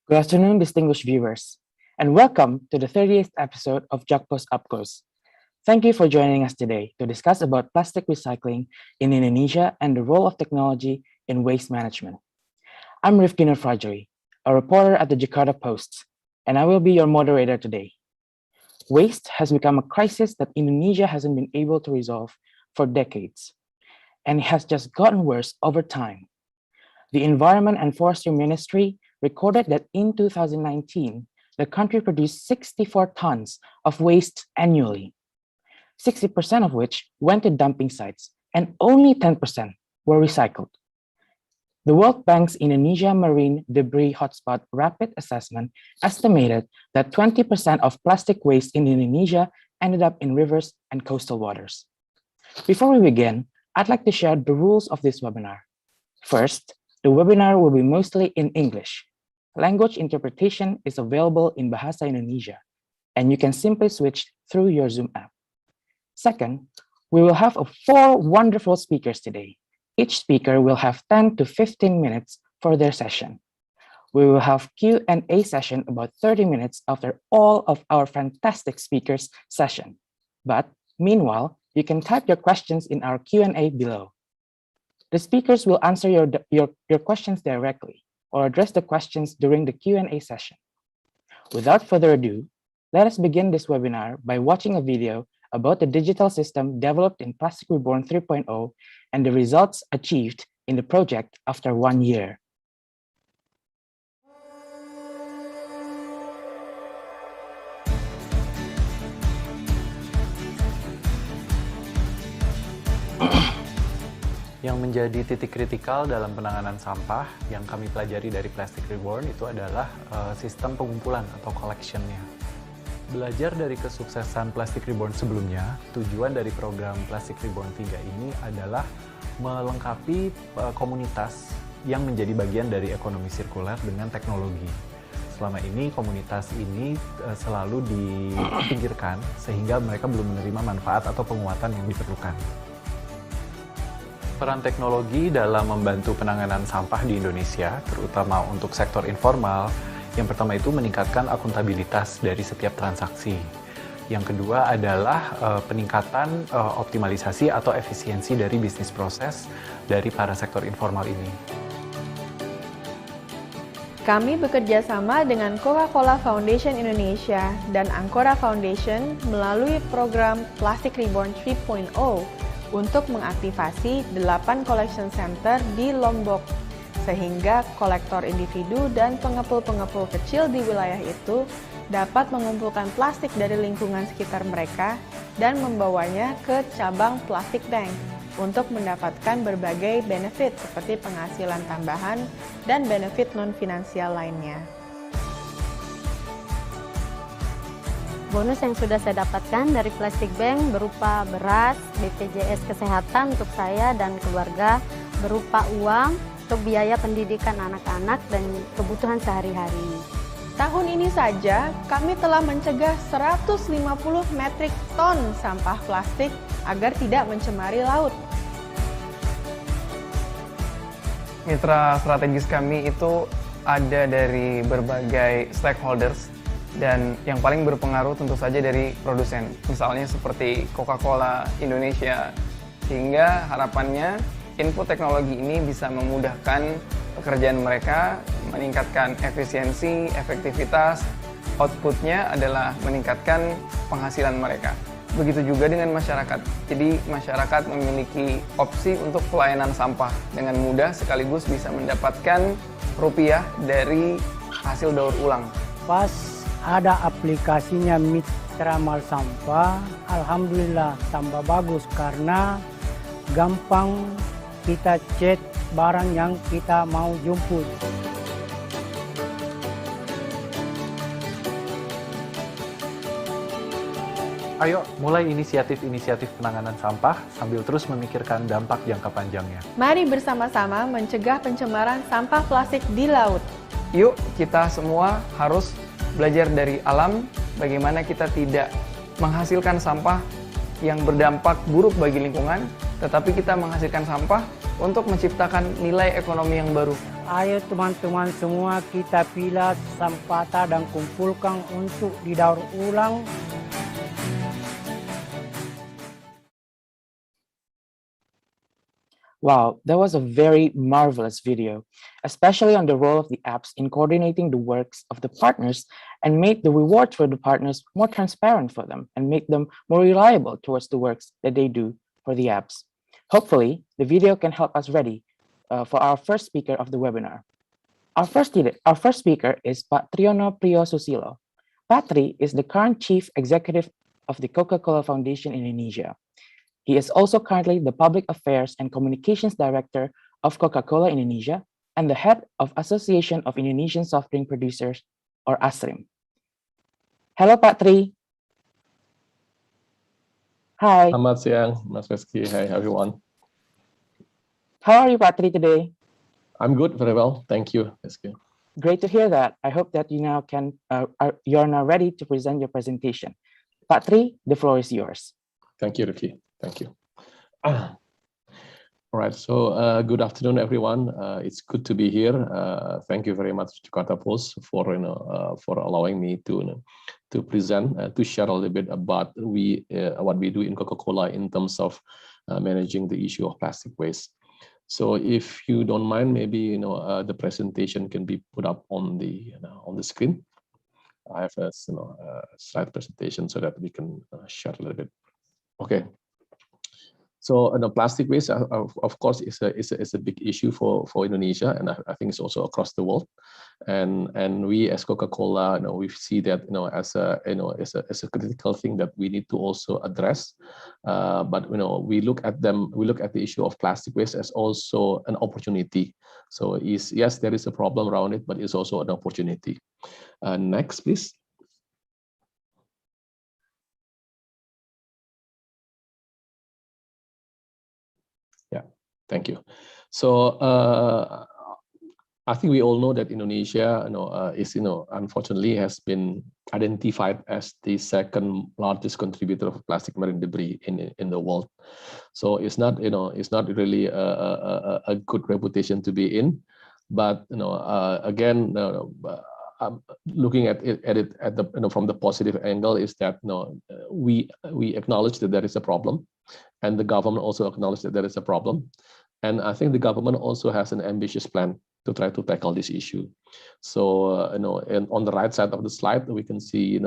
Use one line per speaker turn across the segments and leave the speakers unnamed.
Good afternoon, distinguished viewers, and welcome to the 30th episode of Jakpost Up Close. Thank you for joining us today to discuss about plastic recycling in Indonesia and the role of technology in waste management. I'm Rifki Nurfajri, a reporter at the Jakarta Post, and I will be your moderator today. Waste has become a crisis that Indonesia hasn't been able to resolve for decades, and it has just gotten worse over time. The Environment and Forestry Ministry recorded that in 2019, the country produced 64 tons of waste annually, 60% of which went to dumping sites, and only 10% were recycled. The World Bank's Indonesia Marine Debris Hotspot Rapid Assessment estimated that 20% of plastic waste in Indonesia ended up in rivers and coastal waters. Before we begin, I'd like to share the rules of this webinar. First, the webinar will be mostly in English. Language interpretation is available in Bahasa Indonesia, and you can simply switch through your Zoom app. Second, we will have 4 wonderful speakers today. Each speaker will have 10 to 15 minutes for their session. We will have Q&A session about 30 minutes after all of our fantastic speakers' session. But meanwhile, you can type your questions in our Q&A below. The speakers will answer your questions directly or address the questions during the Q&A session. Without further ado, let us begin this webinar by watching a video about the digital system developed in Plastic Reborn 3.0 and the results achieved in the project after 1 year.
Yang menjadi titik kritikal dalam penanganan sampah yang kami pelajari dari Plastic Reborn itu adalah sistem pengumpulan atau collection-nya. Belajar dari kesuksesan Plastic Reborn sebelumnya, tujuan dari program Plastic Reborn 3 ini adalah melengkapi komunitas yang menjadi bagian dari ekonomi sirkuler dengan teknologi. Selama ini komunitas ini selalu dipinggirkan sehingga mereka belum menerima manfaat atau penguatan yang diperlukan. Peran teknologi dalam membantu penanganan sampah di Indonesia, terutama untuk sektor informal, yang pertama itu meningkatkan akuntabilitas dari setiap transaksi. Yang kedua adalah peningkatan optimalisasi atau efisiensi dari bisnis proses dari para sektor informal ini.
Kami bekerja sama dengan Coca-Cola Foundation Indonesia dan Ancora Foundation melalui program Plastic Reborn 3.0 untuk mengaktifasi 8 collection center di Lombok, sehingga kolektor individu dan pengepul-pengepul kecil di wilayah itu dapat mengumpulkan plastik dari lingkungan sekitar mereka dan membawanya ke cabang Plastic Bank untuk mendapatkan berbagai benefit seperti penghasilan tambahan dan benefit non-finansial lainnya.
Bonus yang sudah saya dapatkan dari Plastic Bank berupa beras, BPJS Kesehatan untuk saya dan keluarga, berupa uang untuk biaya pendidikan anak-anak dan kebutuhan sehari-hari.
Tahun ini saja, kami telah mencegah 150 metrik ton sampah plastik agar tidak mencemari laut.
Mitra strategis kami itu ada dari berbagai stakeholders, dan yang paling berpengaruh tentu saja dari produsen, misalnya seperti Coca-Cola Indonesia, sehingga harapannya input teknologi ini bisa memudahkan pekerjaan mereka, meningkatkan efisiensi, efektivitas, outputnya adalah meningkatkan penghasilan mereka. Begitu juga dengan masyarakat, jadi masyarakat memiliki opsi untuk pelayanan sampah dengan mudah sekaligus bisa mendapatkan rupiah dari hasil daur ulang.
Pas ada aplikasinya Mitra MallSampah, alhamdulillah tambah bagus karena gampang kita cek barang yang kita mau jemput.
Ayo mulai inisiatif-inisiatif penanganan sampah sambil terus memikirkan dampak jangka panjangnya.
Mari bersama-sama mencegah pencemaran sampah plastik di laut.
Yuk kita semua harus belajar dari alam, bagaimana kita tidak menghasilkan sampah yang berdampak buruk bagi lingkungan, tetapi kita menghasilkan sampah untuk menciptakan nilai ekonomi yang baru.
Ayo teman-teman semua kita pilah sampah dan kumpulkan untuk didaur ulang.
Wow, that was a very marvelous video, especially on the role of the apps in coordinating the works of the partners and make the rewards for the partners more transparent for them and make them more reliable towards the works that they do for the apps. Hopefully, the video can help us ready for our first speaker of the webinar. Our first speaker is Pak Triyono Prijosoesilo. Pak Tri is the current Chief Executive of the Coca-Cola Foundation Indonesia. He is also currently the Public Affairs and Communications Director of Coca-Cola Indonesia and the head of Association of Indonesian Soft Drink Producers, or ASRIM. Hello, Pak Tri. Hi.
Selamat siang, Mas Rifki. Hi, everyone.
How are you, Pak Tri, today?
I'm good, very well. Thank you, Rifki.
Great to hear that. I hope that you now you're now ready to present your presentation. Pak Tri, the floor is yours.
Thank you, Rifki. Thank you. All right, so good afternoon, everyone. It's good to be here. Thank you very much, Jakarta Post, for for allowing me to present to share a little bit about what we do in Coca-Cola in terms of managing the issue of plastic waste. So, if you don't mind, maybe the presentation can be put up on the screen. I have a slide presentation so that we can share a little bit. Okay. So plastic waste, of course, is a big issue for Indonesia, and I think it's also across the world. And we as Coca-Cola, we see that as a critical thing that we need to also address. But we look at the issue of plastic waste as also an opportunity. So yes, there is a problem around it, but it's also an opportunity. Next, please. Thank you. So I think we all know that Indonesia, is unfortunately has been identified as the second largest contributor of plastic marine debris in the world. So it's not really a good reputation to be in, but again, looking at it from the positive angle is that we acknowledge that there is a problem, and the government also acknowledged that there is a problem. And I think the government also has an ambitious plan to try to tackle this issue. So, and on the right side of the slide, we can see,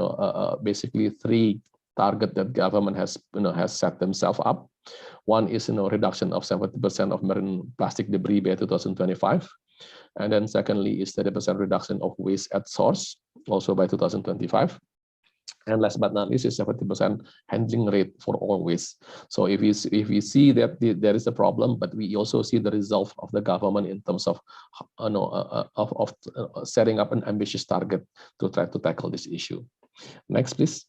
basically three targets that government has set themselves up. One is, reduction of 70% of marine plastic debris by 2025. And then secondly is 30% reduction of waste at source, also by 2025. And last but not least is 70% handling rate for all waste. So if we see that there is a problem, but we also see the result of the government in terms of setting up an ambitious target to try to tackle this issue. Next, please.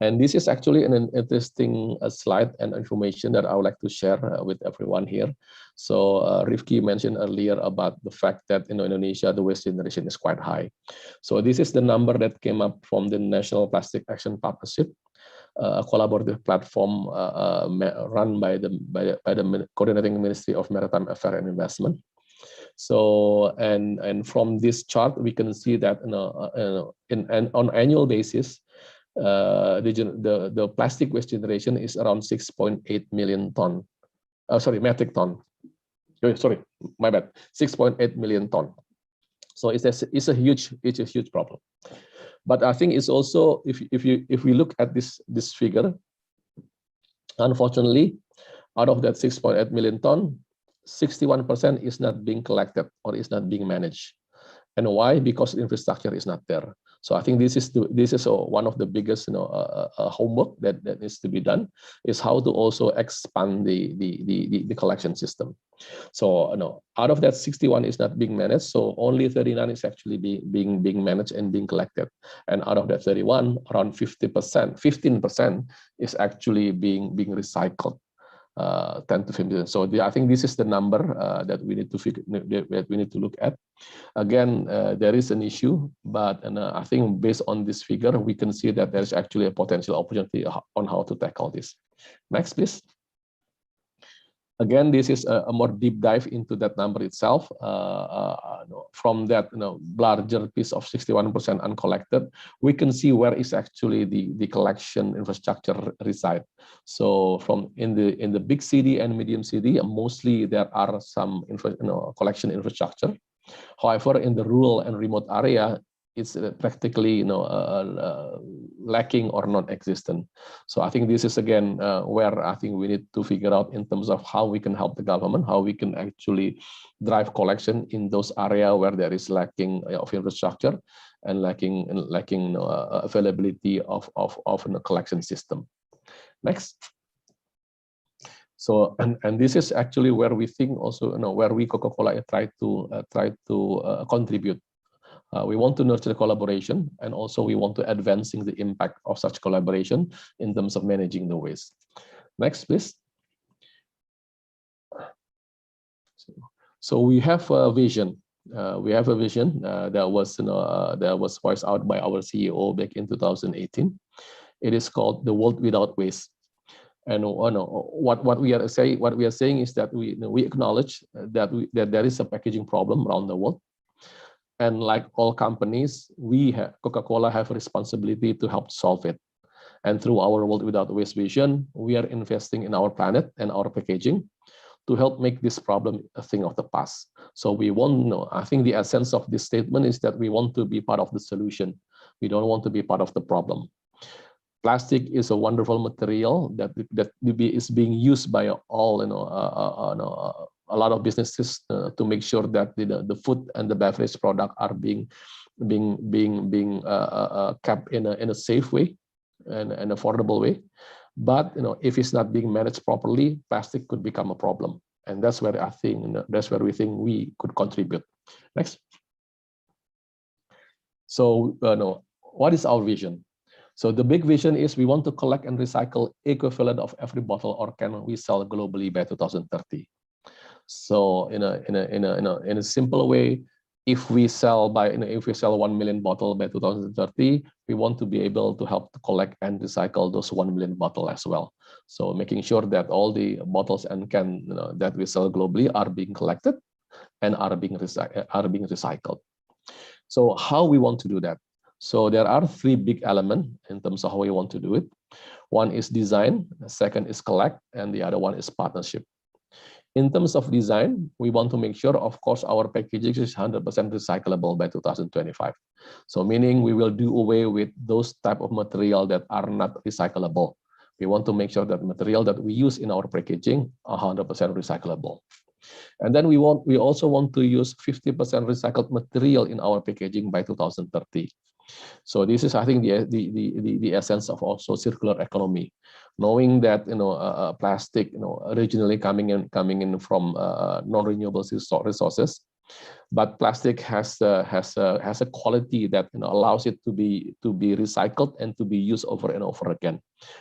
And this is actually an interesting slide and information that I would like to share with everyone here. So Rifki mentioned earlier about the fact that in Indonesia, the waste generation is quite high. So this is the number that came up from the National Plastic Action Partnership, a collaborative platform run by the Coordinating Ministry of Maritime Affairs and Investment. So and from this chart, we can see that on annual basis, the plastic waste generation is around 6.8 million ton. Metric ton. Sorry, my bad. 6.8 million ton. So it's a huge problem. But I think it's also if we look at this figure, unfortunately, out of that 6.8 million ton, 61% is not being collected or is not being managed. And why? Because infrastructure is not there. So I think this is one of the biggest homework that needs to be done, is how to also expand the collection system. So out of that 61 is not being managed, so only 39 is actually being managed and being collected. And out of that 31, around 15% is actually being recycled. 10 to 15. So I think this is the number that we need to look at. Again, there is an issue, but I think based on this figure, we can see that there is actually a potential opportunity on how to tackle this. Next, please. Again, this is a more deep dive into that number itself. From that larger piece of 61% uncollected, we can see where is actually the collection infrastructure reside. So from in the big city and medium city, mostly there are some collection infrastructure. However, in the rural and remote area, it's practically lacking or non-existent. So I think this is again where I think we need to figure out in terms of how we can help the government, how we can actually drive collection in those areas where there is lacking of infrastructure and lacking availability of a collection system. Next. So and this is actually where we think also where we Coca-Cola try to contribute. We want to nurture collaboration, and also we want to advancing the impact of such collaboration in terms of managing the waste. Next, please. So we have a vision. We have a vision that was voiced out by our CEO back in 2018. It is called the world without waste. And what we are saying is that we acknowledge that there is a packaging problem around the world. And like all companies, Coca-Cola have a responsibility to help solve it. And through our World Without Waste vision, we are investing in our planet and our packaging to help make this problem a thing of the past. So we want, I think the essence of this statement is that we want to be part of the solution. We don't want to be part of the problem. Plastic is a wonderful material that is being used by all, a lot of businesses to make sure that the food and the beverage product are being kept in a safe way and an affordable way. But if it's not being managed properly, plastic could become a problem, and that's where I think we think we could contribute. Next. So what is our vision? So the big vision is we want to collect and recycle equivalent of every bottle or can we sell globally by 2030. So in a simple way, if we sell 1 million bottle by 2030, we want to be able to help to collect and recycle those 1 million bottle as well. So making sure that all the bottles and can that we sell globally are being collected and are being recycled. So how we want to do that? So there are 3 big elements in terms of how we want to do it. One is design, the second is collect, and the other one is partnership. In terms of design, we want to make sure, of course, our packaging is 100% recyclable by 2025. So meaning we will do away with those type of material that are not recyclable. We want to make sure that material that we use in our packaging are 100% recyclable. And then we also want to use 50% recycled material in our packaging by 2030. So this is, I think, the essence of also circular economy, knowing that plastic originally coming in from non-renewable resources, but plastic has a quality that allows it to be recycled and to be used over and over again,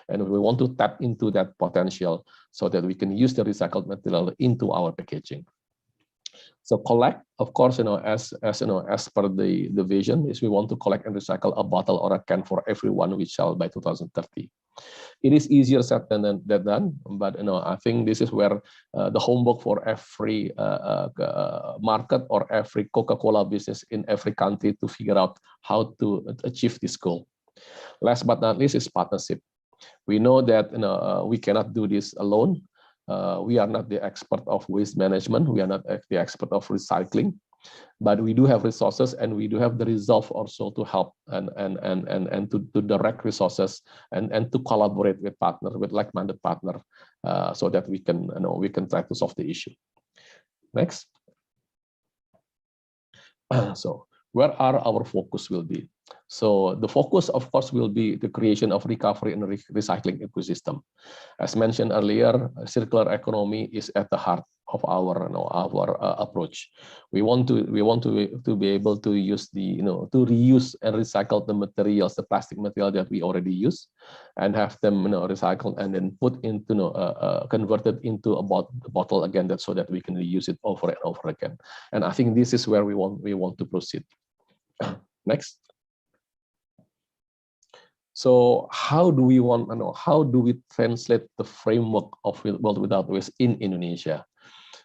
and we want to tap into that potential so that we can use the recycled material into our packaging. So collect, of course, as per the vision, is we want to collect and recycle a bottle or a can for everyone we sell by 2030. It is easier said than done, but I think this is where the homework for every market or every Coca-Cola business in every country to figure out how to achieve this goal. Last but not least is partnership. We know that we cannot do this alone. We are not the expert of waste management. We are not the expert of recycling, but we do have resources and we do have the resolve also to help and to direct resources and to collaborate with partner, with like-minded partner, so that we can try to solve the issue. Next. So where our focus will be? So the focus, of course, will be the creation of recovery and recycling ecosystem. As mentioned earlier, circular economy is at the heart of our approach. We want to be able to use to reuse and recycle the materials, the plastic material that we already use, and have them recycled and then put into converted into a bottle again, so that we can reuse it over and over again. And I think this is where we want to proceed. Next. So how do we how do we translate the framework of World Without Waste in Indonesia?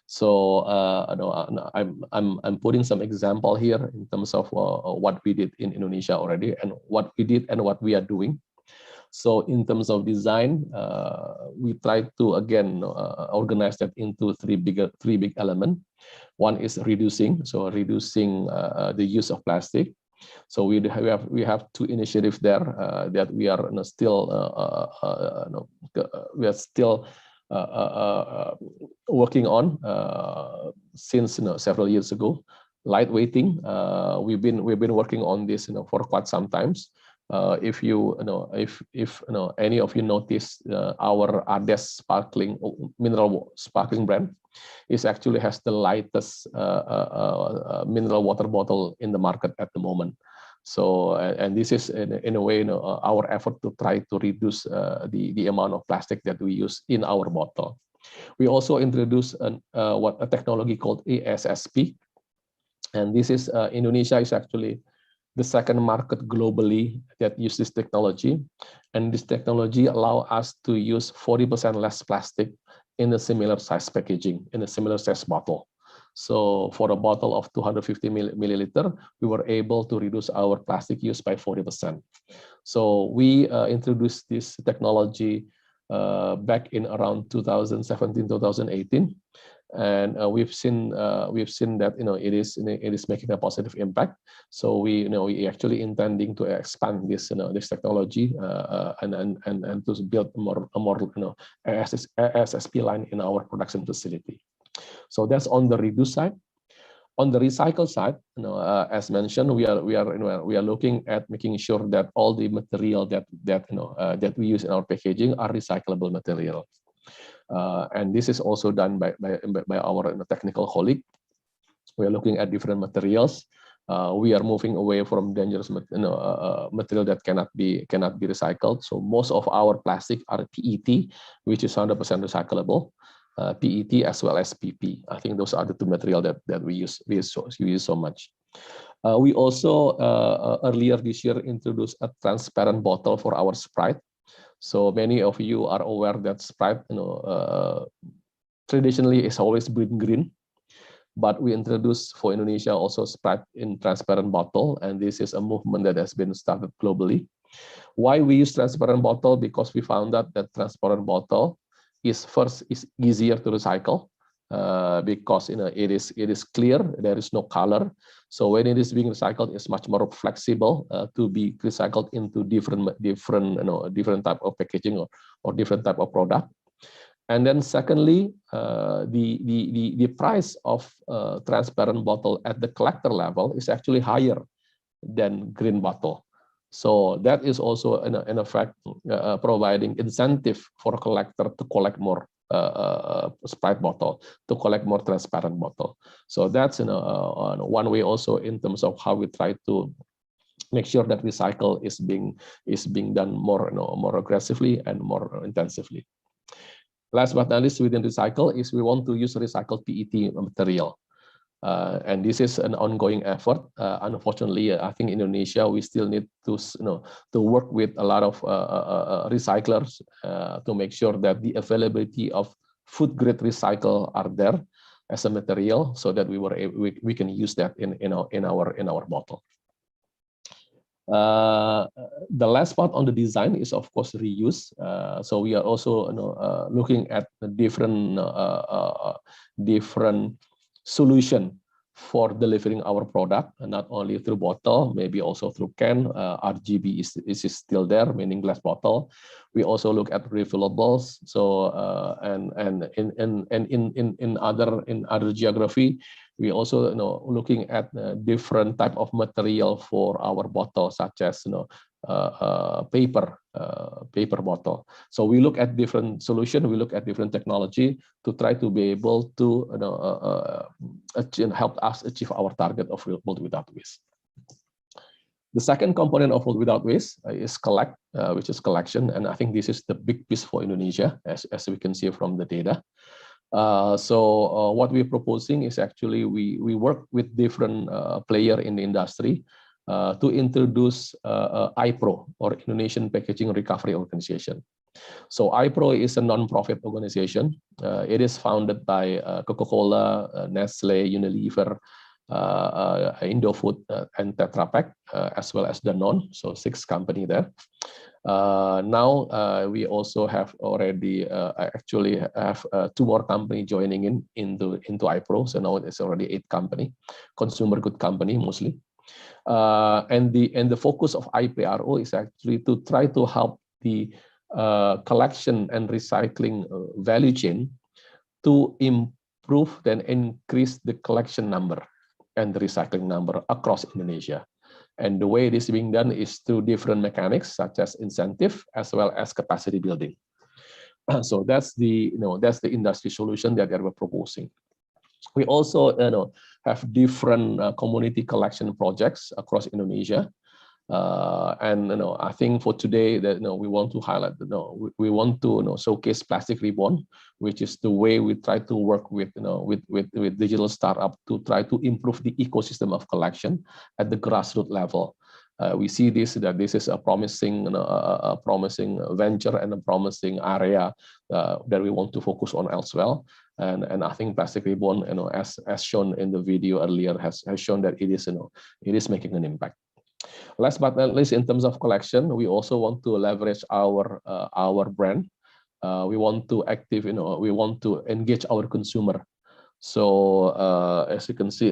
So I'm putting some example here in terms of what we did in Indonesia already, and what we did and what we are doing. So in terms of design, we try to again organize that into three big elements. One is reducing, so reducing the use of plastic. So we have two initiatives there that we are still working on since several years ago. Lightweighting, we've been working on this for quite some times. If any of you notice our Ades sparkling mineral sparkling brand is actually has the lightest mineral water bottle in the market at the moment. So and this is in a way our effort to try to reduce the amount of plastic that we use in our bottle. We also introduced a technology called ASSP, and this is Indonesia is actually the second market globally that use this technology, and this technology allow us to use 40% less plastic in a similar size packaging, in a similar size bottle. So for a bottle of 250 milliliter, we were able to reduce our plastic use by 40%. So we introduced this technology back in around 2017, 2018. And we've seen that it is making a positive impact. So we actually intending to expand this this technology and to build a more ASSP line in our production facility. So that's on the reduce side. On the recycle side, as mentioned, we are looking at making sure that all the material that we use in our packaging are recyclable material. And this is also done by our technical colleague. We are looking at different materials. We are moving away from dangerous material that cannot be recycled. So most of our plastic are PET, which is 100% recyclable. PET as well as PP. I think those are the two materials that we use so much. We also earlier this year introduced a transparent bottle for our Sprite. So many of you are aware that Sprite, traditionally is always been green, but we introduced for Indonesia also Sprite in transparent bottle, and this is a movement that has been started globally. Why we use transparent bottle? Because we found out that transparent bottle is easier to recycle because it is clear, there is no color. So when it is being recycled, it's much more flexible to be recycled into different type of packaging or different type of product. And then secondly, the price of transparent bottle at the collector level is actually higher than green bottle. So that is also in effect providing incentive for a collector to collect more Sprite bottle, to collect more transparent bottle. So that's one way also in terms of how we try to make sure that recycle is being done more aggressively and more intensively. Last but not least, within recycle is we want to use recycled PET material. And this is an ongoing effort. Unfortunately, I think in Indonesia we still need to work with a lot of recyclers to make sure that the availability of food grade recycle are there as a material, so that we can use that in our bottle. The last part on the design is of course reuse. So we are also looking at the different solution for delivering our product, not only through bottle, maybe also through can. RGB is still there, meaning glass bottle. We also look at refillables. So and in other geography, we also looking at different type of material for our bottle, such as paper bottle. So we look at different solution, we look at different technology to try to be able to help us achieve our target of World Without Waste. The second component of World Without Waste is collect, which is collection, and I think this is the big piece for Indonesia, as we can see from the data. So what we're proposing is actually we work with different player in the industry to introduce IPRO, or Indonesian Packaging Recovery Organization. So IPRO is a non-profit organization. It is founded by Coca-Cola, Nestle, Unilever, Indofood, and Tetra Pak, as well as Danone. So 6 companies there. Now we also have already actually have 2 more companies joining into IPRO. So now it's already 8 company, consumer good company mostly. And the focus of IPRO is actually to try to help the collection and recycling value chain to improve and increase the collection number and the recycling number across Indonesia. And the way it is being done is through different mechanics, such as incentive as well as capacity building. So that's the that's the industry solution that we're proposing. We also have different community collection projects across Indonesia. And I think for today that we want to highlight we want to showcase Plastic Reborn, which is the way we try to work with with digital startup to try to improve the ecosystem of collection at the grassroots level. We see this is a promising venture and a promising area that we want to focus on as well. And I think Plastic Reborn, as shown in the video earlier, has shown that it is making an impact. Last but not least, in terms of collection, we also want to leverage our brand. We want to we want to engage our consumer. So as you can see,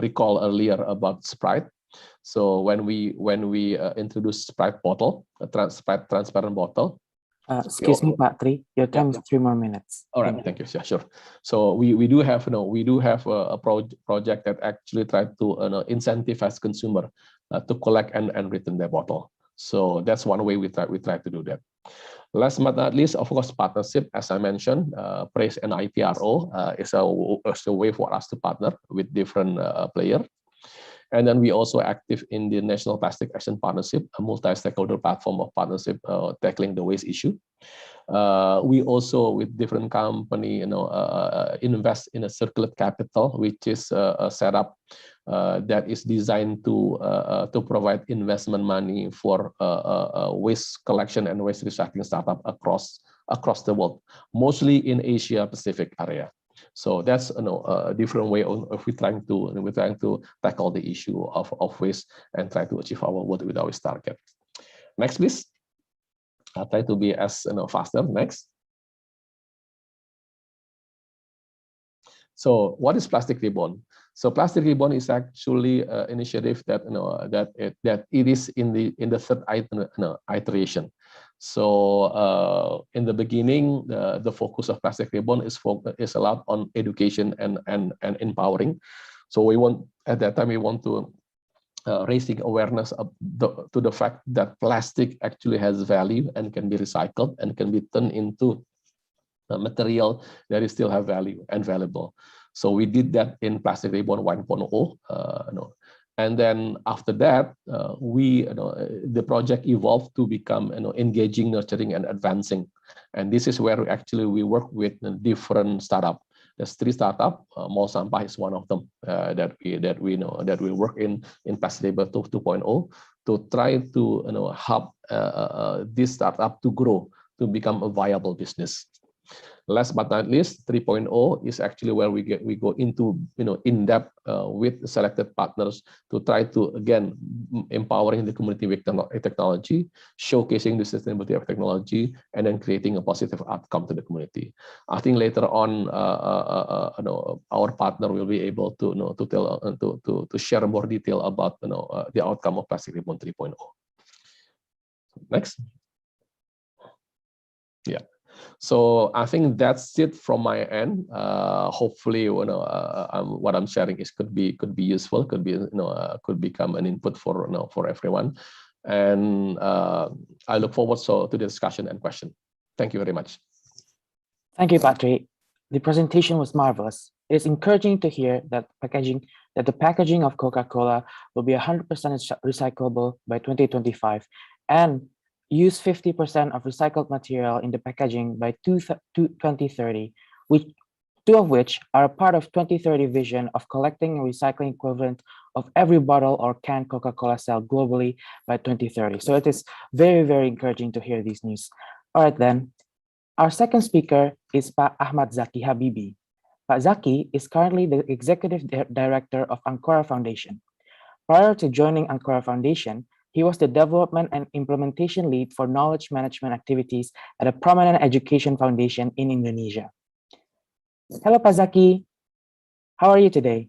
recall earlier about Sprite. So when we introduce Sprite bottle, a transparent bottle.
Excuse me, Pak Tri, your time is 3 more minutes.
All right, thank you. Yeah, sure. So we do have a project that actually try to incentivize consumer to collect and return their bottle. So that's one way we try to do that. Last but not least, of course, partnership. As I mentioned, Praise and IPRO is a way for us to partner with different players. And then we also active in the National Plastic Action Partnership, a multi-stakeholder platform of partnership tackling the waste issue. We also, with different company, invest in a circular capital, which is a setup that is designed to provide investment money for waste collection and waste recycling startup across the world, mostly in Asia Pacific area. So that's a different way of we're trying to tackle the issue of waste and try to achieve our world with our target. Next, please. I'll try to be as faster. Next. So what is Plastic Reborn? So Plastic Reborn is actually an initiative that that it is in the third iteration. So in the beginning, the focus of Plastic Reborn is a lot on education and empowering. So we want at that time we want to raising awareness to the fact that plastic actually has value and can be recycled and can be turned into a material that is still have value and valuable. So we did that in Plastic Reborn 1.0. And then after that, the project evolved to become engaging, nurturing, and advancing. And this is where we work with different startups. There's 3 startups. MallSampah is one of them that we work in Plastic Reborn 2.0 to try to help this startup to grow to become a viable business. Last but not least, 3.0 is actually where we go into in depth with selected partners to try to again empowering the community with technology, showcasing the sustainability of technology, and then creating a positive outcome to the community. I think later on, our partner will be able to tell to share more detail about the outcome of Plastic Reborn 3.0. Next. Yeah. So I think that's it from my end. Hopefully, what I'm sharing could be useful, could become an input for everyone. And I look forward to the discussion and question. Thank you very much.
Thank you, Patrick. The presentation was marvelous. It is encouraging to hear that the packaging of Coca-Cola will be 100% recyclable by 2025 and use 50% of recycled material in the packaging by 2030, which two of which are a part of 2030 vision of collecting and recycling equivalent of every bottle or can Coca-Cola sell globally by 2030. So it is very, very encouraging to hear these news. All right then, our second speaker is Pak Ahmad Zakky Habibie. Pak Zakky is currently the Executive Director of Ancora Foundation. Prior to joining Ancora Foundation, he was the development and implementation lead for knowledge management activities at a prominent education foundation in Indonesia. Hello, Pak Zakky. How are you today?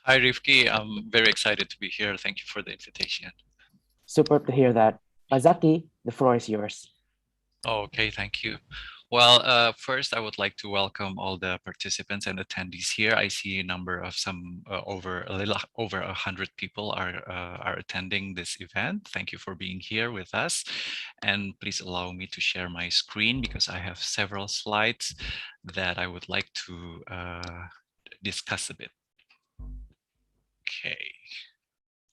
Hi, Rifki. I'm very excited to be here. Thank you for the invitation.
Superb to hear that. Pak Zakky, the floor is yours.
Oh, okay, thank you. Well, first, I would like to welcome all the participants and attendees here. I see a number of a little over 100 people are attending this event. Thank you for being here with us. And please allow me to share my screen because I have several slides that I would like to discuss a bit. Okay.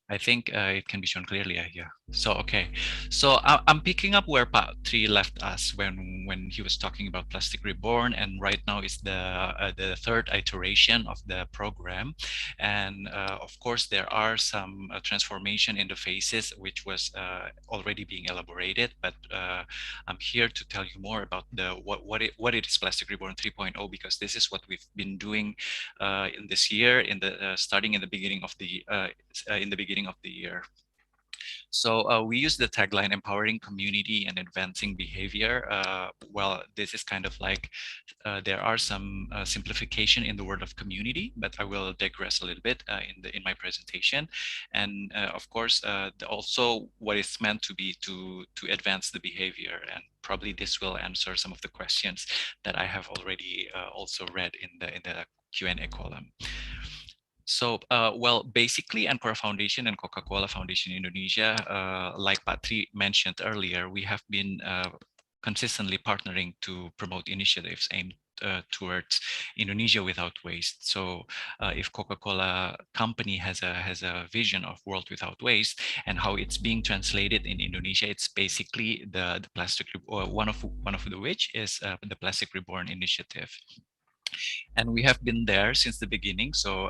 I think it can be shown clearly here. So, okay. So I'm picking up where Pak Tri left us when he was talking about Plastic Reborn, and right now is the third iteration of the program. And of course, there are some transformation in the phases, which was already being elaborated. But I'm here to tell you more about what it is Plastic Reborn 3.0, because this is what we've been doing in this year, starting in the beginning of the year. So we use the tagline empowering community and advancing behavior. Well, this is kind of like there are some simplification in the word of community, but I will digress a little bit in my presentation. And of course, also what is meant to be to advance the behavior. And probably this will answer some of the questions that I have already also read in the Q&A column. So, well, basically, Ancora Foundation and Coca-Cola Foundation Indonesia, like Patri mentioned earlier, we have been consistently partnering to promote initiatives aimed towards Indonesia without waste. So, if Coca-Cola company has a vision of world without waste and how it's being translated in Indonesia, it's basically the plastic, one of the which is the Plastic Reborn initiative. And we have been there since the beginning. So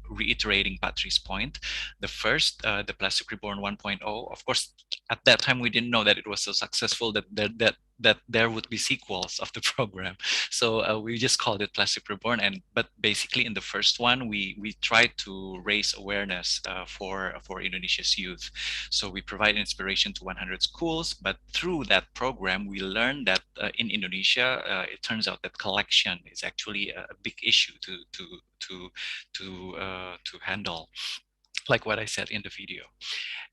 reiterating Patri's point, the first, the Plastic Reborn 1.0, of course, at that time, we didn't know that it was so successful that there would be sequels of the program. So we just called it Plastic Reborn. But basically in the first one, we tried to raise awareness for Indonesia's youth. So we provide inspiration to 100 schools, but through that program, we learned that in Indonesia, it turns out that collection is actually a big issue to handle, like what I said in the video.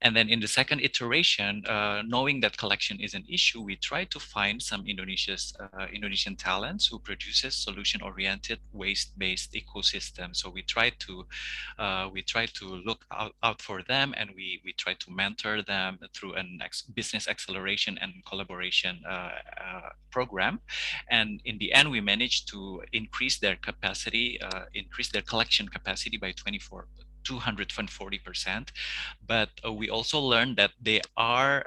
And then in the second iteration, knowing that collection is an issue, we try to find some Indonesian talents who produces solution-oriented waste-based ecosystem. So we try to look out for them, and we try to mentor them through a business acceleration and collaboration program. And in the end, we managed to increase their capacity, increase their collection capacity by 240%, but we also learned that they are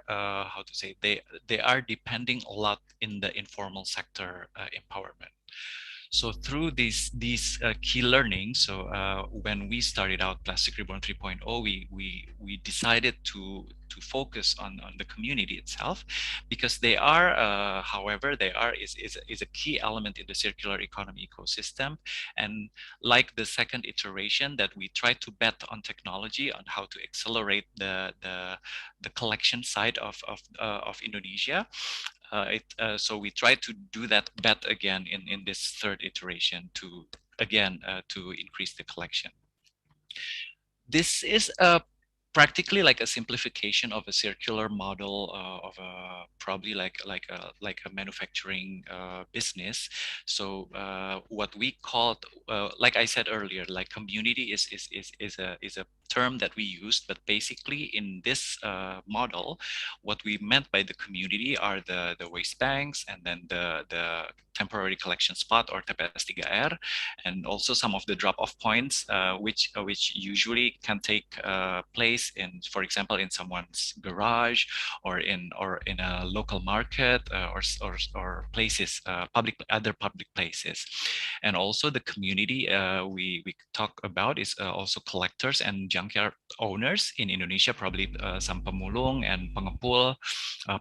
they are depending a lot in the informal sector empowerment. So through these key learnings, so when we started out Plastic Reborn 3.0, we decided to focus on the community itself, because they are, however, is a key element in the circular economy ecosystem. And like the second iteration, that we try to bet on technology on how to accelerate the collection side of Indonesia. So we try to do that bet again in this third iteration to increase the collection. This is practically like a simplification of a circular model of probably like a manufacturing business. So what we called, like I said earlier, like community is a term that we used, but basically in this model, what we meant by the community are the waste banks, and then the temporary collection spot or TPS 3R, and also some of the drop-off points, which usually can take place in, for example, in someone's garage or in a local market or places, other public places. And also the community we talk about is also collectors and junkyard owners in Indonesia, probably some pemulung and pengepul,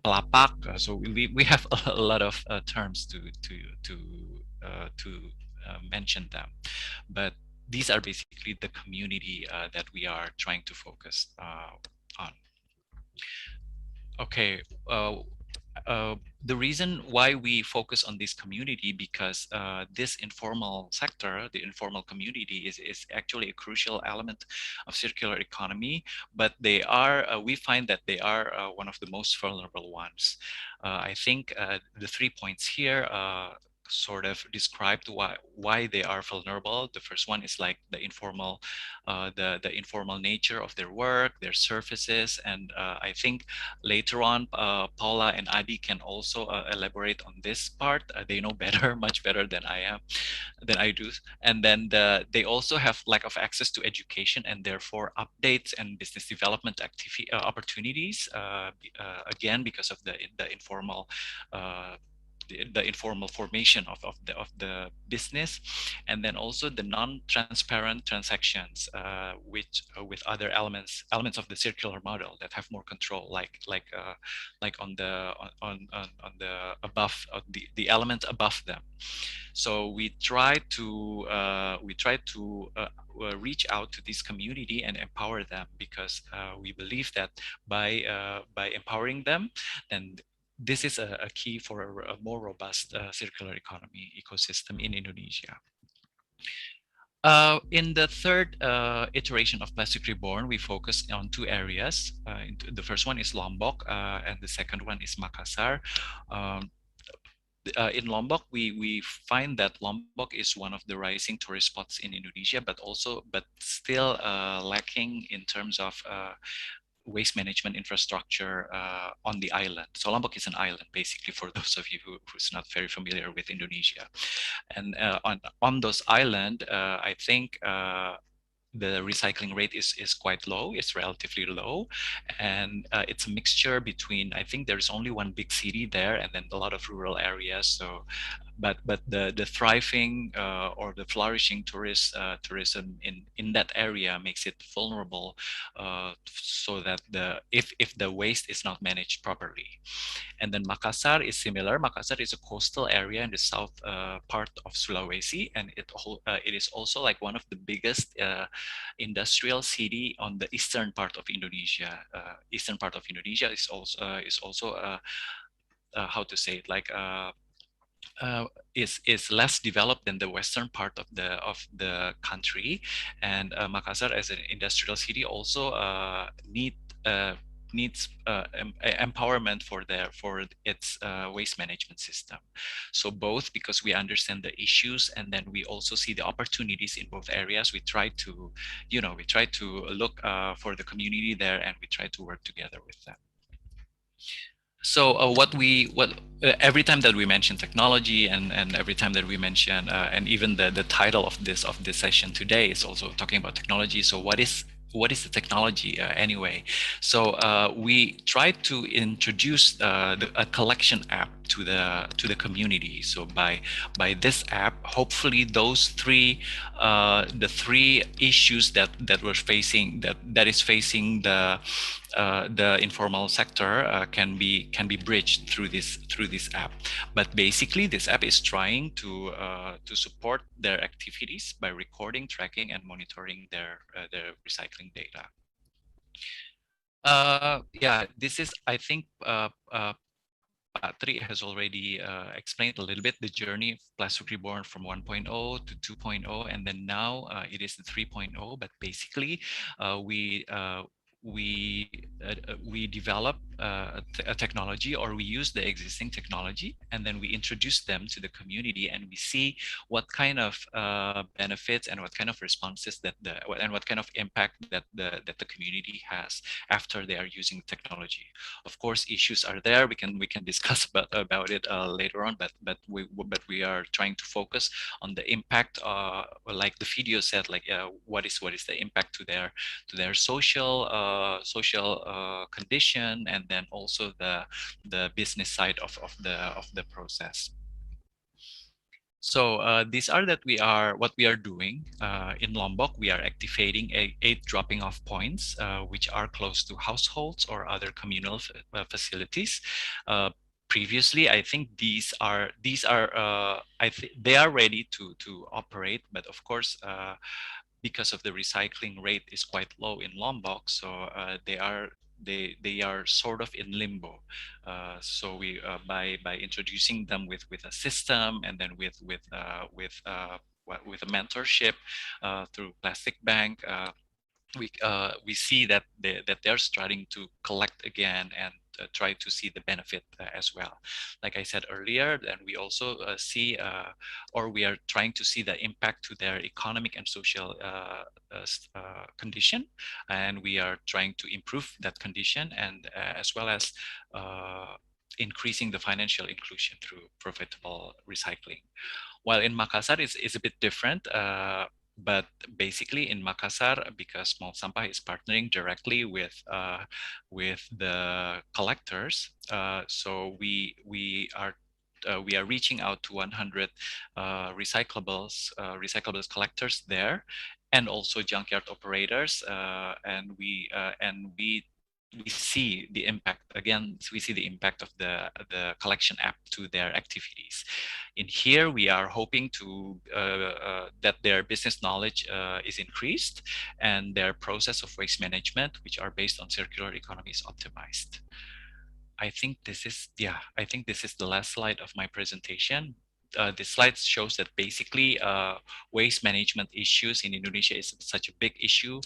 pelapak. So we have a lot of terms to mention them, but these are basically the community that we are trying to focus on. Okay. The reason why we focus on this community, because this informal sector, the informal community, is actually a crucial element of circular economy, but they are, we find that they are one of the most vulnerable ones. I think the 3 points here sort of described why they are vulnerable. The first one is like the informal, the informal nature of their work, their services, and I think later on Paola and Adi can also elaborate on this part. They know better, much better than I do. And then they also have lack of access to education and therefore updates and business development opportunities. Again, because of the informal. The informal formation of the business, and then also the non-transparent transactions, which with other elements of the circular model that have more control, like on the above, the element above them. So we try to reach out to this community and empower them, because we believe that by empowering them, then this is a key for a more robust circular economy ecosystem in Indonesia. In the third iteration of Plastic Reborn, we focus on 2 areas. The first one is Lombok, and the second one is Makassar. In Lombok, we find that Lombok is one of the rising tourist spots in Indonesia, but still lacking in terms of waste management infrastructure on the island. So Lombok is an island, basically, for those of you who's not very familiar with Indonesia. And on those island, I think the recycling rate is quite low. It's relatively low, and it's a mixture between, I think there's only one big city there, and then a lot of rural areas. So, but the thriving or the flourishing tourism in that area makes it vulnerable, so that if the waste is not managed properly. And then Makassar is similar. Makassar is a coastal area in the south part of Sulawesi, and it is also like one of the biggest industrial city on the eastern part of Indonesia. Eastern part of Indonesia is also how to say it, like is less developed than the western part of the country, and Makassar as an industrial city also needs empowerment for its waste management system. So both, because we understand the issues and then we also see the opportunities in both areas, we try to look for the community there, and we try to work together with them. So every time that we mention technology, and every time that we mention and even the title of this session today is also talking about technology. So what is the technology anyway? So we try to introduce a collection app to the community. So by this app, hopefully those the three issues that we're facing, that is facing the informal sector can be bridged through this app. But basically, this app is trying to support their activities by recording, tracking, and monitoring their recycling data. Yeah, this is, I think, Patri has already explained a little bit the journey of Plastic Reborn from 1.0 to 2.0, and then now it is the 3.0. But basically, we develop a technology, or we use the existing technology, and then we introduce them to the community, and we see what kind of benefits and what kind of responses and what kind of impact that the community has after they are using technology. Of course, issues are there. We can discuss about it later on, but we are trying to focus on the impact, like the video said, like what is the impact to their social condition, and then also the business side of the process. So these are what we are doing in Lombok. We are activating 8 dropping off points, which are close to households or other communal facilities. Previously, I think they are ready to operate, but of course, because of the recycling rate is quite low in Lombok, so they are sort of in limbo. So we by introducing them with a system, and then with a mentorship through Plastic Bank, we see that they're starting to collect again and try to see the benefit as well. Like I said earlier, and we also see, or we are trying to see the impact to their economic and social condition, and we are trying to improve that condition, and as well as increasing the financial inclusion through profitable recycling. While in Makassar is a bit different. But basically in Makassar, because MallSampah is partnering directly with the collectors, so we are reaching out to 100 recyclables collectors there, and also junkyard operators, and we see the impact again. We see the impact of the collection app to their activities. In here, we are hoping to that their business knowledge is increased, and their process of waste management, which are based on circular economy, is optimized. I think this is the last slide of my presentation. This slide shows that basically waste management issues in Indonesia is such a big issue.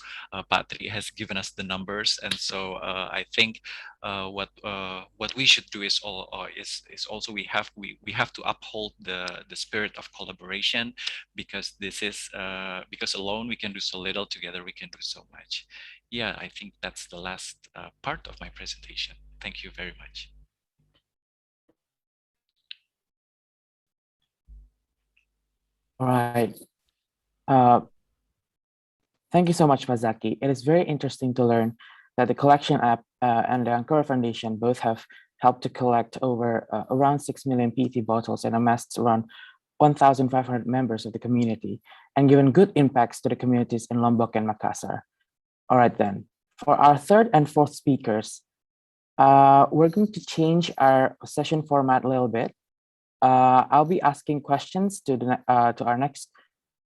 Patri has given us the numbers, and so I think what we should do is also we have to uphold the spirit of collaboration, because this is because alone we can do so little, together we can do so much. Yeah, I think that's the last part of my presentation. Thank you very much.
All right. Thank you so much, Zakky. It is very interesting to learn that the collection app and the Ancora Foundation both have helped to collect over around 6 million PET bottles and amassed around 1,500 members of the community, and given good impacts to the communities in Lombok and Makassar. All right then, for our third and fourth speakers, we're going to change our session format a little bit. I'll be asking questions to our next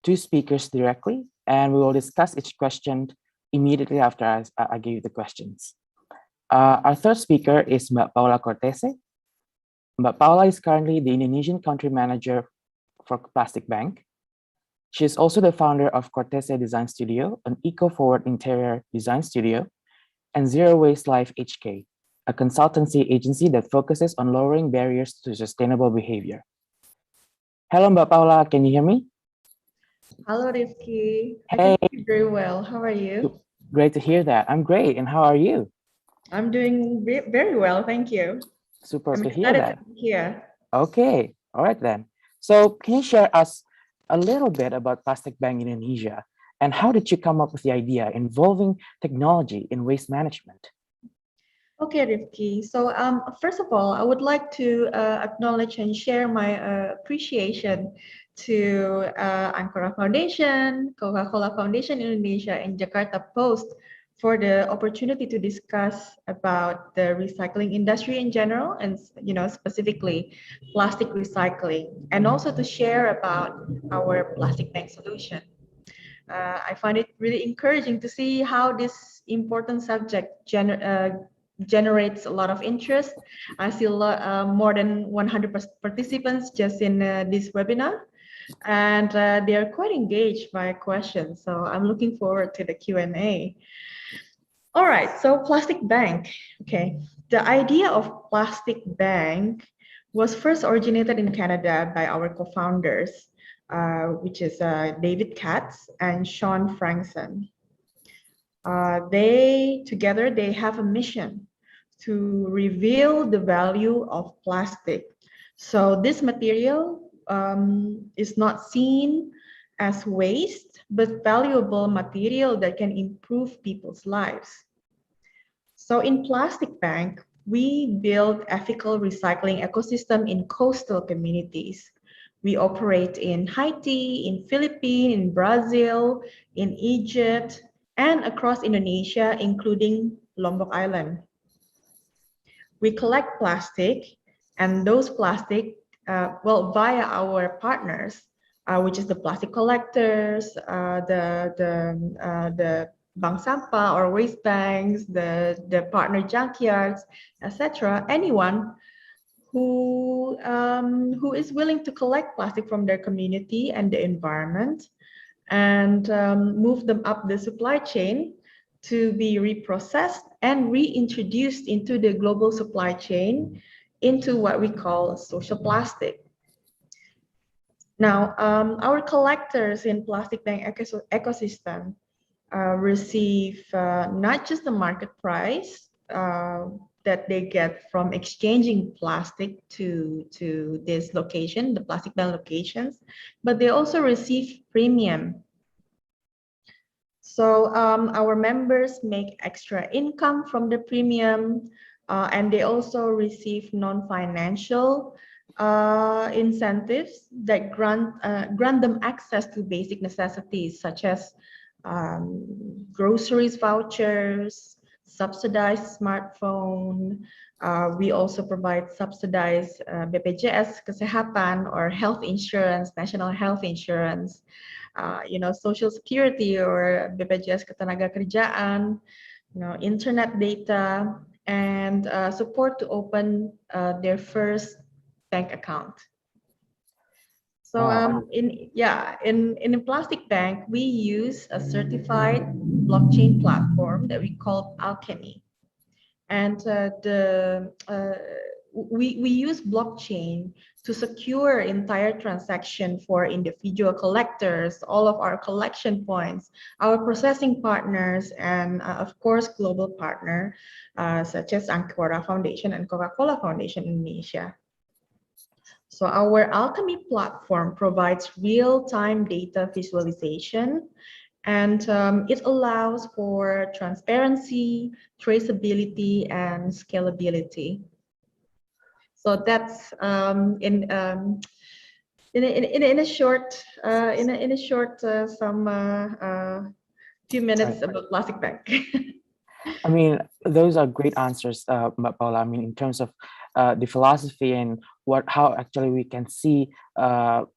2 speakers directly, and we will discuss each question immediately after I give you the questions. Our third speaker is Mbak Paola Cortese. Mbak Paola is currently the Indonesian country manager for Plastic Bank. She is also the founder of Cortese Design Studio, an eco-forward interior design studio, and Zero Waste Life HK, a consultancy agency that focuses on lowering barriers to sustainable behavior. Hello, Mbak Paola, can you hear me?
Hello, Rifki.
Hey.
I can hear you very well. How are you?
Great to hear that. I'm great. And how are you?
I'm doing very well, thank you.
Super
I'm
to hear that.
To be here.
Okay. All right then. So can you share us a little bit about Plastic Bank Indonesia, and how did you come up with the idea involving technology in waste management?
Okay, Rifki. So first of all, I would like to acknowledge and share my appreciation to Ancora Foundation, Coca-Cola Foundation Indonesia, and Jakarta Post for the opportunity to discuss about the recycling industry in general, and specifically plastic recycling, and also to share about our plastic bank solution. I find it really encouraging to see how this important subject generates a lot of interest. I see more than 100 participants just in this webinar, and they are quite engaged by questions. So I'm looking forward to the Q&A. All right, so plastic bank. Okay, the idea of plastic bank was first originated in Canada by our co-founders, which is David Katz and Sean Frankson. They have a mission to reveal the value of plastic. So this material is not seen as waste, but valuable material that can improve people's lives. So in Plastic Bank, we build ethical recycling ecosystem in coastal communities. We operate in Haiti, in Philippines, in Brazil, in Egypt, and across Indonesia, including Lombok Island. We collect plastic, and those plastic, via our partners, which is the plastic collectors, the MallSampah or waste banks, the partner junkyards, etc. Anyone who is willing to collect plastic from their community and the environment and move them up the supply chain to be reprocessed and reintroduced into the global supply chain into what we call social plastic. Now, our collectors in plastic bank ecosystem receive not just the market price that they get from exchanging plastic to this location, the plastic bank locations, but they also receive premium. So our members make extra income from the premium, and they also receive non-financial incentives that grant them access to basic necessities such as groceries vouchers, subsidized smartphone. We also provide subsidized BPJS Kesehatan or health insurance, national health insurance, Social Security or BPJS Ketenagakerjaan, internet data, and support to open their first bank account. So in a plastic bank, we use a certified blockchain platform that we call Alchemy, and we use blockchain to secure entire transaction for individual collectors, all of our collection points, our processing partners, and of course global partner such as Ancora Foundation and Coca-Cola Foundation Indonesia. So our Alchemy platform provides real-time data visualization, and it allows for transparency, traceability, and scalability. So that's in a short few minutes about plastic bank.
I mean, those are great answers, Paola. I mean, in terms of the philosophy and how actually we can see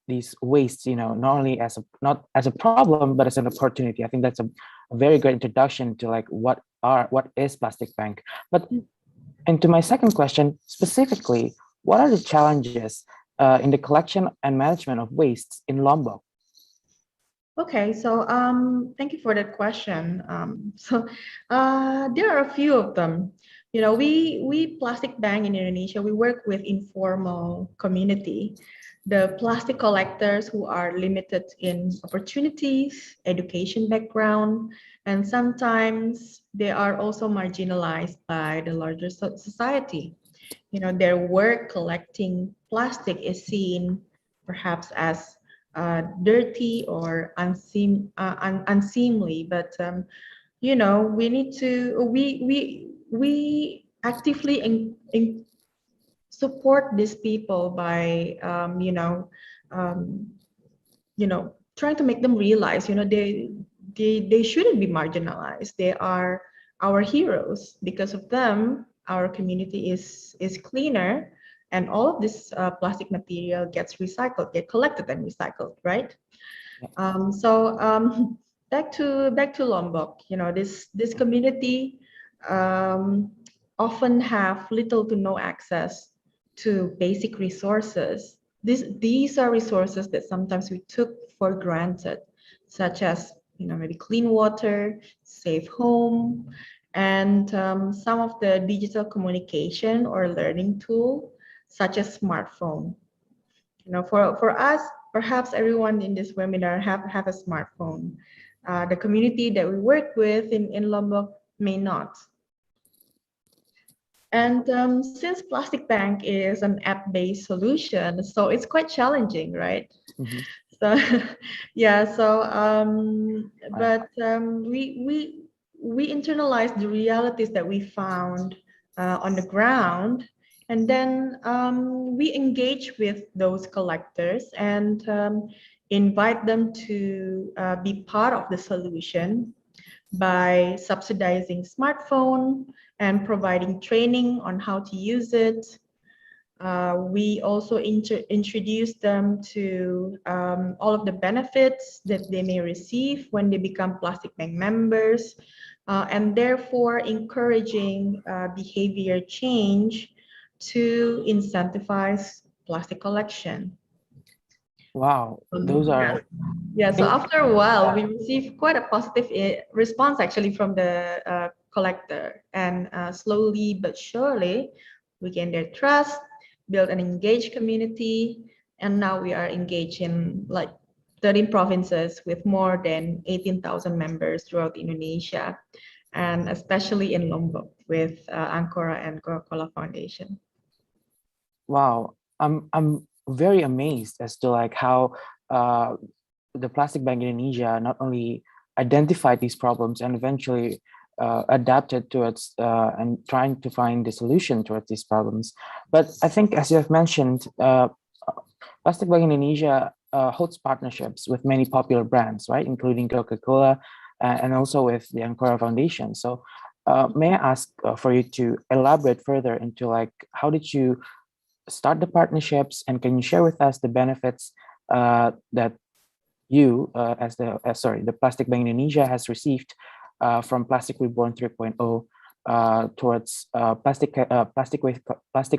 these wastes, not only not as a problem but as an opportunity. I think that's a very good introduction to like what is plastic bank. But and to my second question specifically, what are the challenges in the collection and management of wastes in Lombok?
Okay, so thank you for that question. There are a few of them. We Plastic Bank in Indonesia, we work with informal community, the plastic collectors who are limited in opportunities, education background, and sometimes they are also marginalized by the larger society. Their work collecting plastic is seen perhaps as dirty or unseemly, but we need to we actively support these people by trying to make them realize they shouldn't be marginalized. They are our heroes. Because of them, our community is cleaner, and all of this plastic material get collected and recycled, right? Back to Lombok. This community often have little to no access to basic resources. These are resources that sometimes we took for granted, such as maybe clean water, safe home, and some of the digital communication or learning tool, such as smartphone. For us, perhaps everyone in this webinar have a smartphone. The community that we work with in Lombok may not. And since Plastic Bank is an app-based solution, so it's quite challenging, right?
Mm-hmm.
So yeah, so but we internalize the realities that we found on the ground, and then we engage with those collectors and invite them to be part of the solution by subsidizing smartphone and providing training on how to use it. We also introduce them to all of the benefits that they may receive when they become Plastic Bank members, and therefore encouraging behavior change to incentivize plastic collection.
Wow, those are...
Yeah, so after a while, we received quite a positive response actually from the collector, and slowly but surely, we gain their trust, build an engaged community, and now we are engaged in like 13 provinces with more than 18,000 members throughout Indonesia, and especially in Lombok with Ancora and Coca-Cola Foundation.
Wow, I'm very amazed as to like how the Plastic Bank Indonesia not only identified these problems and eventually adapted towards and trying to find the solution towards these problems. But I think, as you have mentioned, Plastic Bank Indonesia holds partnerships with many popular brands, right, including Coca-Cola and also with the Ancora Foundation. So may I ask for you to elaborate further into like, how did you start the partnerships, and can you share with us the benefits that you, the Plastic Bank Indonesia has received from Plastic Reborn 3.0 towards plastic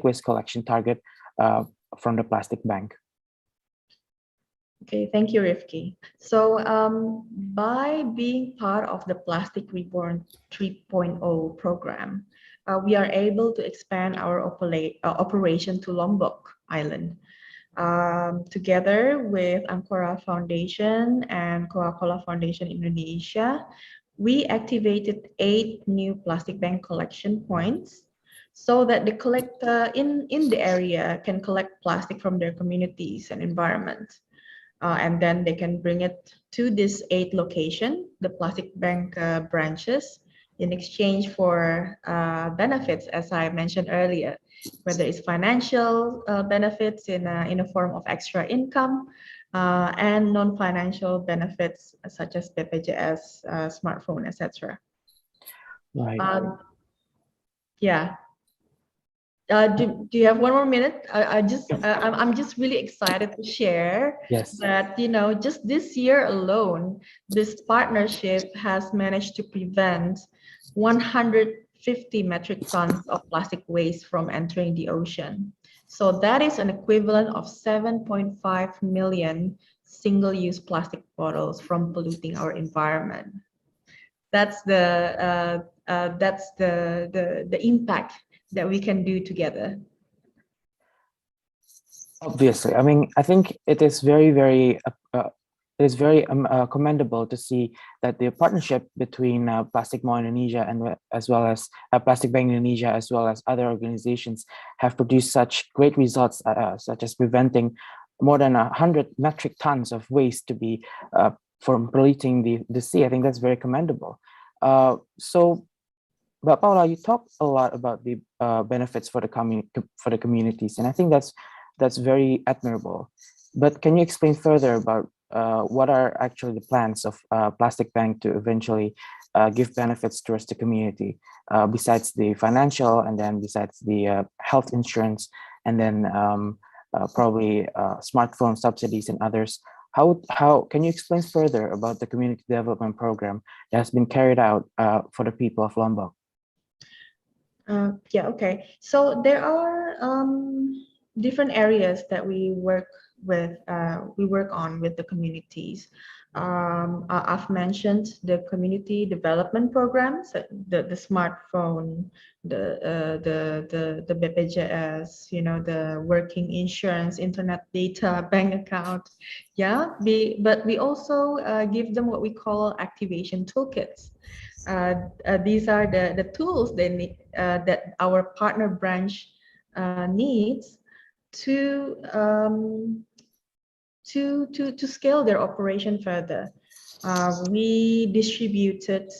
waste collection target from the Plastic Bank?
Okay, thank you, Rifki. So by being part of the Plastic Reborn 3.0 program, we are able to expand our operation to Lombok Island. Together with Ancora Foundation and Coca-Cola Foundation Indonesia, we activated 8 new Plastic Bank collection points so that the collector in the area can collect plastic from their communities and environment. And then they can bring it to this 8 location, the Plastic Bank branches, in exchange for benefits, as I mentioned earlier, whether it's financial benefits in a form of extra income and non-financial benefits such as BPJS, smartphone, etc.
Right.
Yeah. Do you have one more minute? I'm just really excited to share that, just this year alone, this partnership has managed to prevent 150 metric tons of plastic waste from entering the ocean. So that is an equivalent of 7.5 million single-use plastic bottles from polluting our environment. That's the impact that we can do together.
Obviously, I mean, I think it is very commendable to see that the partnership between Plastic Mall Indonesia and as well as Plastic Bank Indonesia, as well as other organizations, have produced such great results, such as preventing more than 100 metric tons of waste to be from polluting the sea. I think that's very commendable. But Paola, you talked a lot about the benefits for the communities, and I think that's very admirable. But can you explain further about what are actually the plans of Plastic Bank to eventually give benefits towards the community, besides the financial, and then besides the health insurance, and then probably smartphone subsidies and others? How can you explain further about the community development program that has been carried out for the people of Lombok?
Yeah, okay. So there are different areas that we work
on with the communities. I've mentioned the community development programs, the smartphone, the BPJS, the working insurance, internet data, bank account. Yeah, but we also give them what we call activation toolkits. These are the tools they need, that our partner branch needs to scale their operation further. We distributed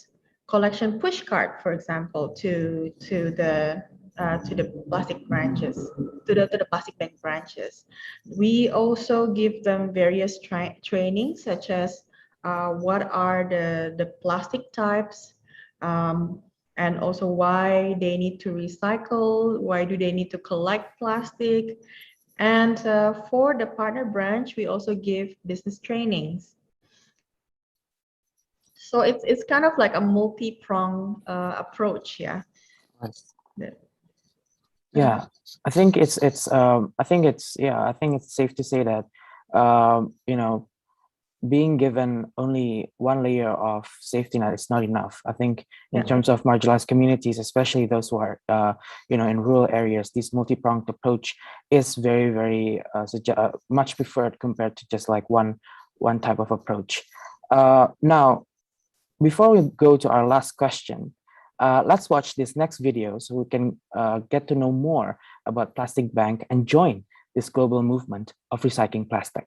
collection push card, for example, to the plastic branches, to the plastic bank branches. We also give them various trainings, such as what are the plastic types, and also why they need to recycle, why do they need to collect plastic. And for the partner branch, we also give business trainings. So it's kind of like a multi-pronged approach, yeah.
Yeah, I think it's safe to say that being given only one layer of safety net is not enough. I think in terms of marginalized communities, especially those who are in rural areas, this multi-pronged approach is very, very much preferred compared to just like one type of approach. Now, before we go to our last question, let's watch this next video so we can get to know more about Plastic Bank and join this global movement of recycling plastic.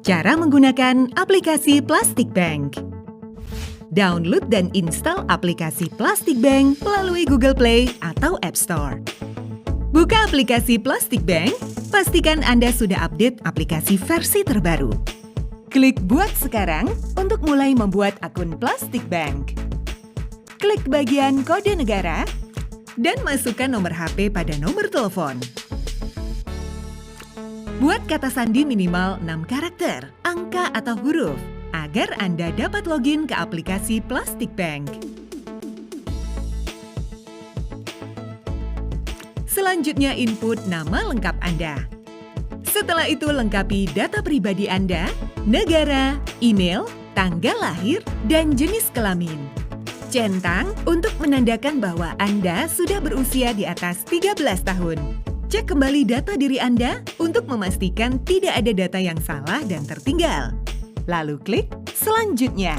Cara menggunakan aplikasi Plastic Bank. Download dan install aplikasi Plastic Bank melalui Google Play atau App Store. Buka aplikasi Plastic Bank, pastikan Anda sudah update aplikasi versi terbaru. Klik Buat sekarang untuk mulai membuat akun Plastic Bank. Klik bagian kode negara dan masukkan nomor HP pada nomor telepon. Buat kata sandi minimal 6 karakter, angka atau huruf, agar Anda dapat login ke aplikasi Plastic Bank. Selanjutnya input nama lengkap Anda. Setelah itu lengkapi data pribadi Anda, negara, email, tanggal lahir, dan jenis kelamin. Centang untuk menandakan bahwa Anda sudah berusia di atas 13 tahun. Cek kembali data diri Anda untuk memastikan tidak ada data yang salah dan tertinggal. Lalu klik selanjutnya.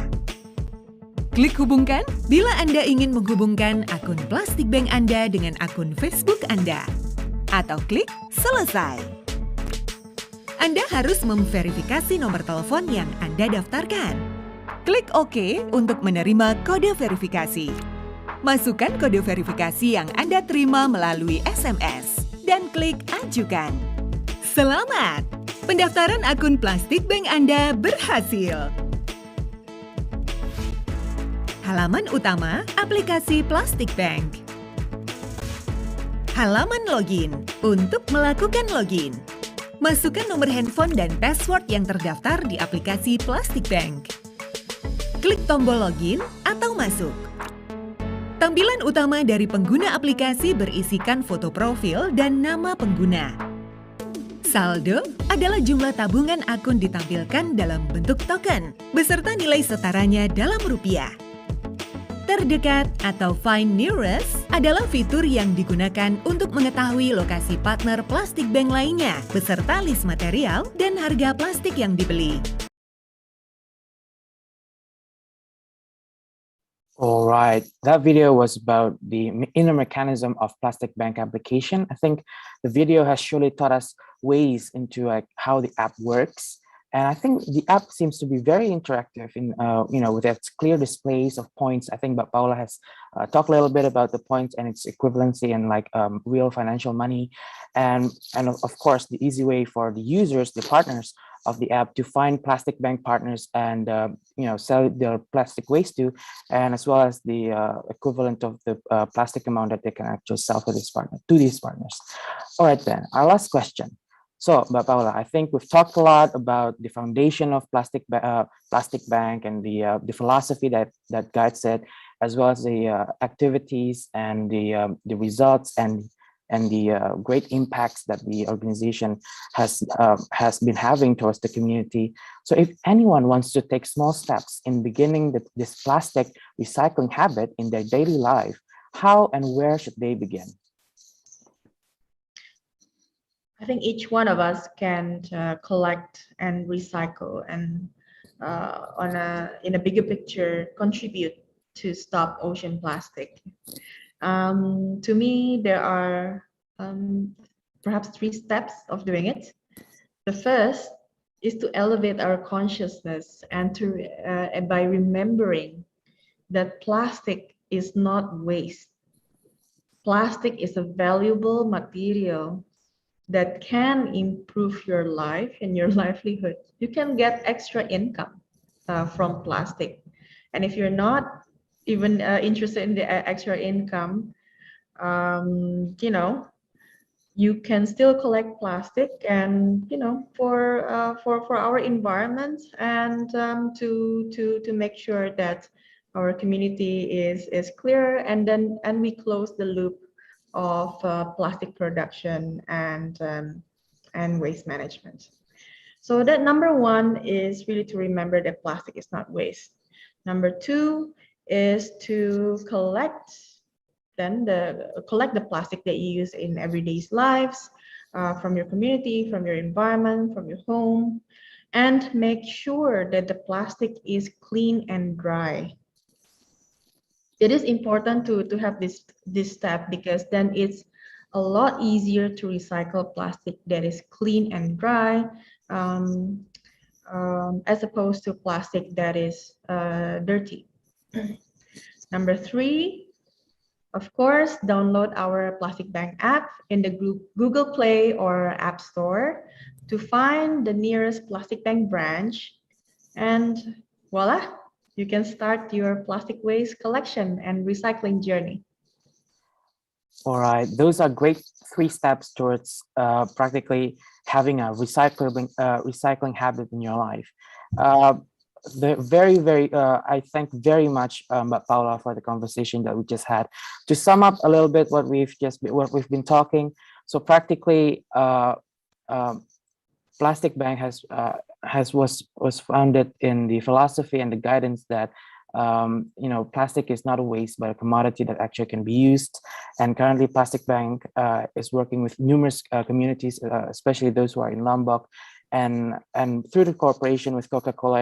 Klik hubungkan bila Anda ingin menghubungkan akun Plastic Bank Anda dengan akun Facebook Anda. Atau klik selesai. Anda harus memverifikasi nomor telepon yang Anda daftarkan. Klik OK untuk menerima kode verifikasi. Masukkan kode verifikasi yang Anda terima melalui SMS. Dan klik ajukan. Selamat! Pendaftaran akun Plastic Bank Anda berhasil. Halaman utama aplikasi Plastic Bank. Halaman login. Untuk melakukan login, masukkan nomor handphone dan password yang terdaftar di aplikasi Plastic Bank. Klik tombol login atau masuk. Tampilan utama dari pengguna aplikasi berisikan foto profil dan nama pengguna. Saldo adalah jumlah tabungan akun ditampilkan dalam bentuk token, beserta nilai setaranya dalam rupiah. Terdekat atau Find Nearest adalah fitur yang digunakan untuk mengetahui lokasi partner Plastic Bank lainnya, beserta list material dan harga plastik yang dibeli.
All right, that video was about the inner mechanism of Plastic Bank application. I think the video has surely taught us ways into how the app works. And I think the app seems to be very interactive in, with its clear displays of points. I think Paola has talked a little bit about the points and its equivalency in real financial money. And of course, the easy way for the users, the partners of the app to find Plastic Bank partners and sell their plastic waste to, and as well as the equivalent of the plastic amount that they can actually sell to these partners. All right, then our last question. So, Paola, I think we've talked a lot about the foundation of Plastic Bank and the philosophy that guides it, as well as the activities and the results and and the great impacts that the organization has been having towards the community. So if anyone wants to take small steps in beginning this plastic recycling habit in their daily life, how and where should they begin?
I think each one of us can collect and recycle and in a bigger picture contribute to stop ocean plastic. To me, there are perhaps 3 steps of doing it. The first is to elevate our consciousness and by remembering that plastic is not waste. Plastic is a valuable material that can improve your life and your livelihood. You can get extra income from plastic. And if you're not even interested in the extra income, you can still collect plastic and, for our environment and to make sure that our community is clear, and we close the loop of plastic production and waste management. So that number 1 is really to remember that plastic is not waste. Number 2 is to collect the plastic that you use in everyday lives, from your community, from your environment, from your home, and make sure that the plastic is clean and dry. It is important to have this step, because then it's a lot easier to recycle plastic that is clean and dry, as opposed to plastic that is dirty. Number 3, of course, download our Plastic Bank app in the Google Play or App Store to find the nearest Plastic Bank branch, and voila, you can start your plastic waste collection and recycling journey.
All right, those are great 3 steps towards practically having a recycling habit in your life. I thank very much Paola for the conversation that we just had. To sum up a little bit what we've been talking, so practically Plastic Bank was founded in the philosophy and the guidance that plastic is not a waste but a commodity that actually can be used. And currently Plastic Bank is working with numerous communities, especially those who are in Lombok, and through the cooperation with Coca-Cola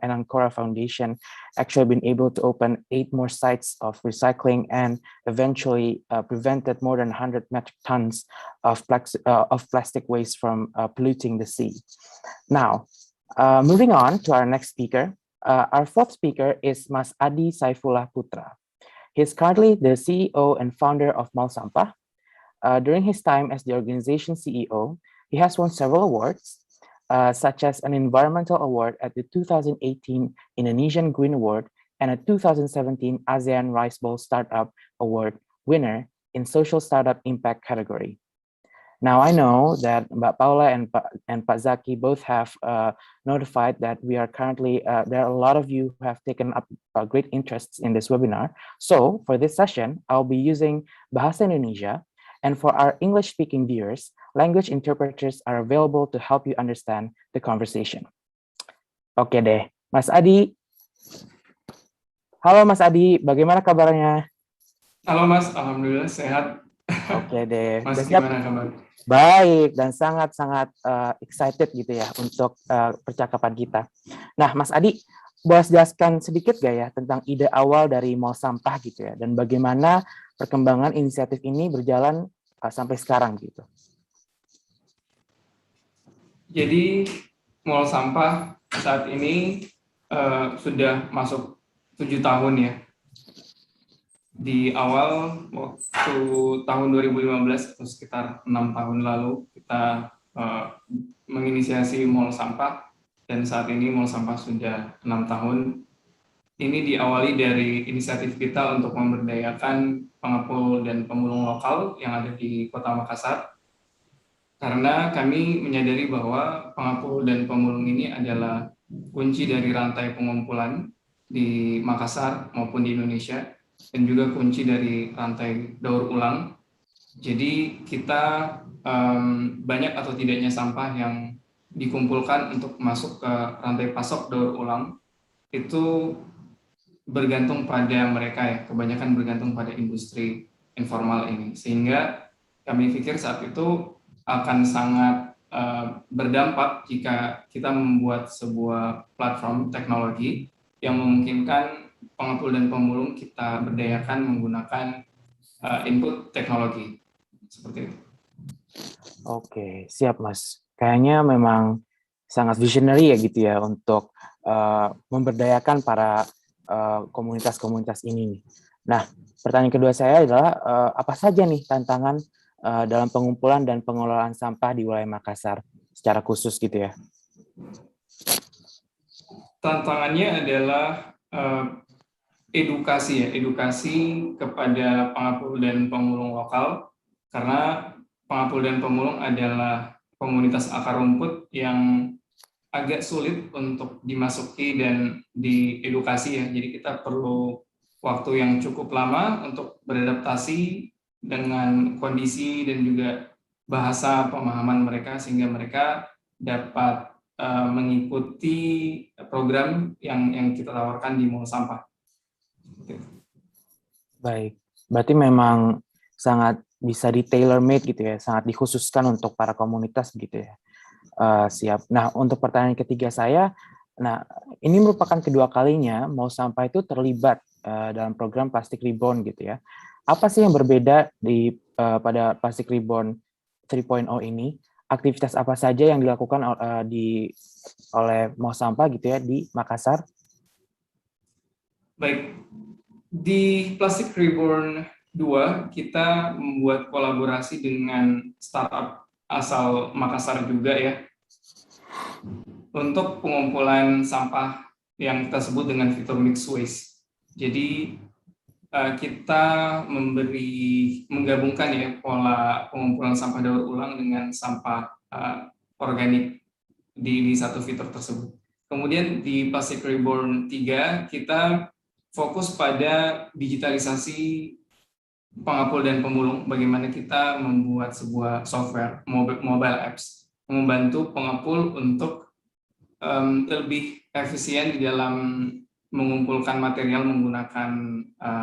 and Ancora Foundation, actually been able to open 8 more sites of recycling, and eventually prevented more than 100 metric tons of plastic waste from polluting the sea. Now, moving on to our next speaker. Our 4th speaker is Mas Adi Saifullah Putra. He is currently the CEO and founder of MallSampah. During his time as the organization CEO, he has won several awards, such as an environmental award at the 2018 Indonesian Green Award and a 2017 ASEAN Rice Bowl Startup Award winner in Social Startup Impact category. Now, I know that Mbak Paola and Pak Zakky both have notified that we are currently, there are a lot of you who have taken up great interests in this webinar. So for this session, I'll be using Bahasa Indonesia, and for our English-speaking viewers, language interpreters are available to help you understand the conversation. Oke deh, Mas Adi. Halo Mas Adi, bagaimana kabarnya?
Halo Mas, alhamdulillah sehat.
Oke deh.
Mas, gimana kabar?
Baik, dan sangat-sangat excited gitu ya untuk percakapan kita. Nah, Mas Adi, boleh jelaskan sedikit gak ya tentang ide awal dari MallSampah gitu ya, dan bagaimana perkembangan inisiatif ini berjalan sampai sekarang gitu?
Jadi MallSampah saat ini sudah masuk 7 tahun ya. Di awal waktu tahun 2015 atau sekitar 6 tahun lalu kita menginisiasi MallSampah, dan saat ini MallSampah sudah 6 tahun. Ini diawali dari inisiatif kita untuk memberdayakan pengepul dan pemulung lokal yang ada di Kota Makassar, karena kami menyadari bahwa pengepul dan pemulung ini adalah kunci dari rantai pengumpulan di Makassar maupun di Indonesia, dan juga kunci dari rantai daur ulang Jadi kita banyak atau tidaknya sampah yang dikumpulkan untuk masuk ke rantai pasok daur ulang itu bergantung pada mereka ya, kebanyakan bergantung pada industri informal ini. Sehingga kami pikir saat itu akan sangat berdampak jika kita membuat sebuah platform teknologi yang memungkinkan pengepul dan pemulung kita berdayakan menggunakan input teknologi. Seperti itu.
Oke, siap Mas. Kayaknya memang sangat visionary ya gitu ya untuk memberdayakan para komunitas-komunitas ini. Nah, pertanyaan kedua saya adalah apa saja nih tantangan dalam pengumpulan dan pengelolaan sampah di wilayah Makassar secara khusus gitu ya?
Tantangannya adalah edukasi kepada pengepul dan pemulung lokal, karena pengepul dan pemulung adalah komunitas akar rumput yang agak sulit untuk dimasuki dan diedukasi ya. Jadi kita perlu waktu yang cukup lama untuk beradaptasi dengan kondisi dan juga bahasa pemahaman mereka sehingga mereka dapat mengikuti program yang kita tawarkan di MallSampah.
Baik, berarti memang sangat bisa di tailor-made gitu ya, sangat dikhususkan untuk para komunitas gitu ya. Siap. Nah, untuk pertanyaan ketiga saya, nah ini merupakan kedua kalinya MallSampah itu terlibat dalam program Plastic Reborn gitu ya. Apa sih yang berbeda pada Plastic Reborn 3.0 ini? Aktivitas apa saja yang dilakukan oleh MallSampah gitu ya di Makassar?
Baik, di Plastic Reborn 2 kita membuat kolaborasi dengan startup asal Makassar juga ya, untuk pengumpulan sampah yang kita sebut dengan fitur mixed waste. Jadi kita menggabungkan ya pola pengumpulan sampah daur ulang dengan sampah organik di satu fitur tersebut. Kemudian di Plastic Reborn 3 kita fokus pada digitalisasi pengepul dan pemulung, bagaimana kita membuat sebuah software mobile apps membantu pengepul untuk lebih efisien di dalam mengumpulkan material menggunakan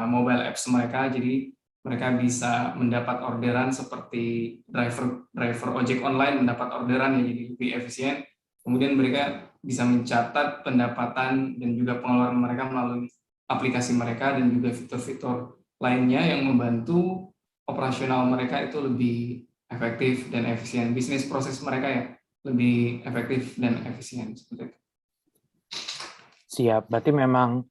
mobile apps mereka. Jadi mereka bisa mendapat orderan seperti driver ojek online mendapat orderan, ya, jadi lebih efisien. Kemudian mereka bisa mencatat pendapatan dan juga pengeluaran mereka melalui aplikasi mereka dan juga fitur-fitur lainnya yang membantu operasional mereka itu lebih efektif dan efisien. Bisnis proses mereka ya lebih efektif dan efisien seperti itu.
Siap, berarti memang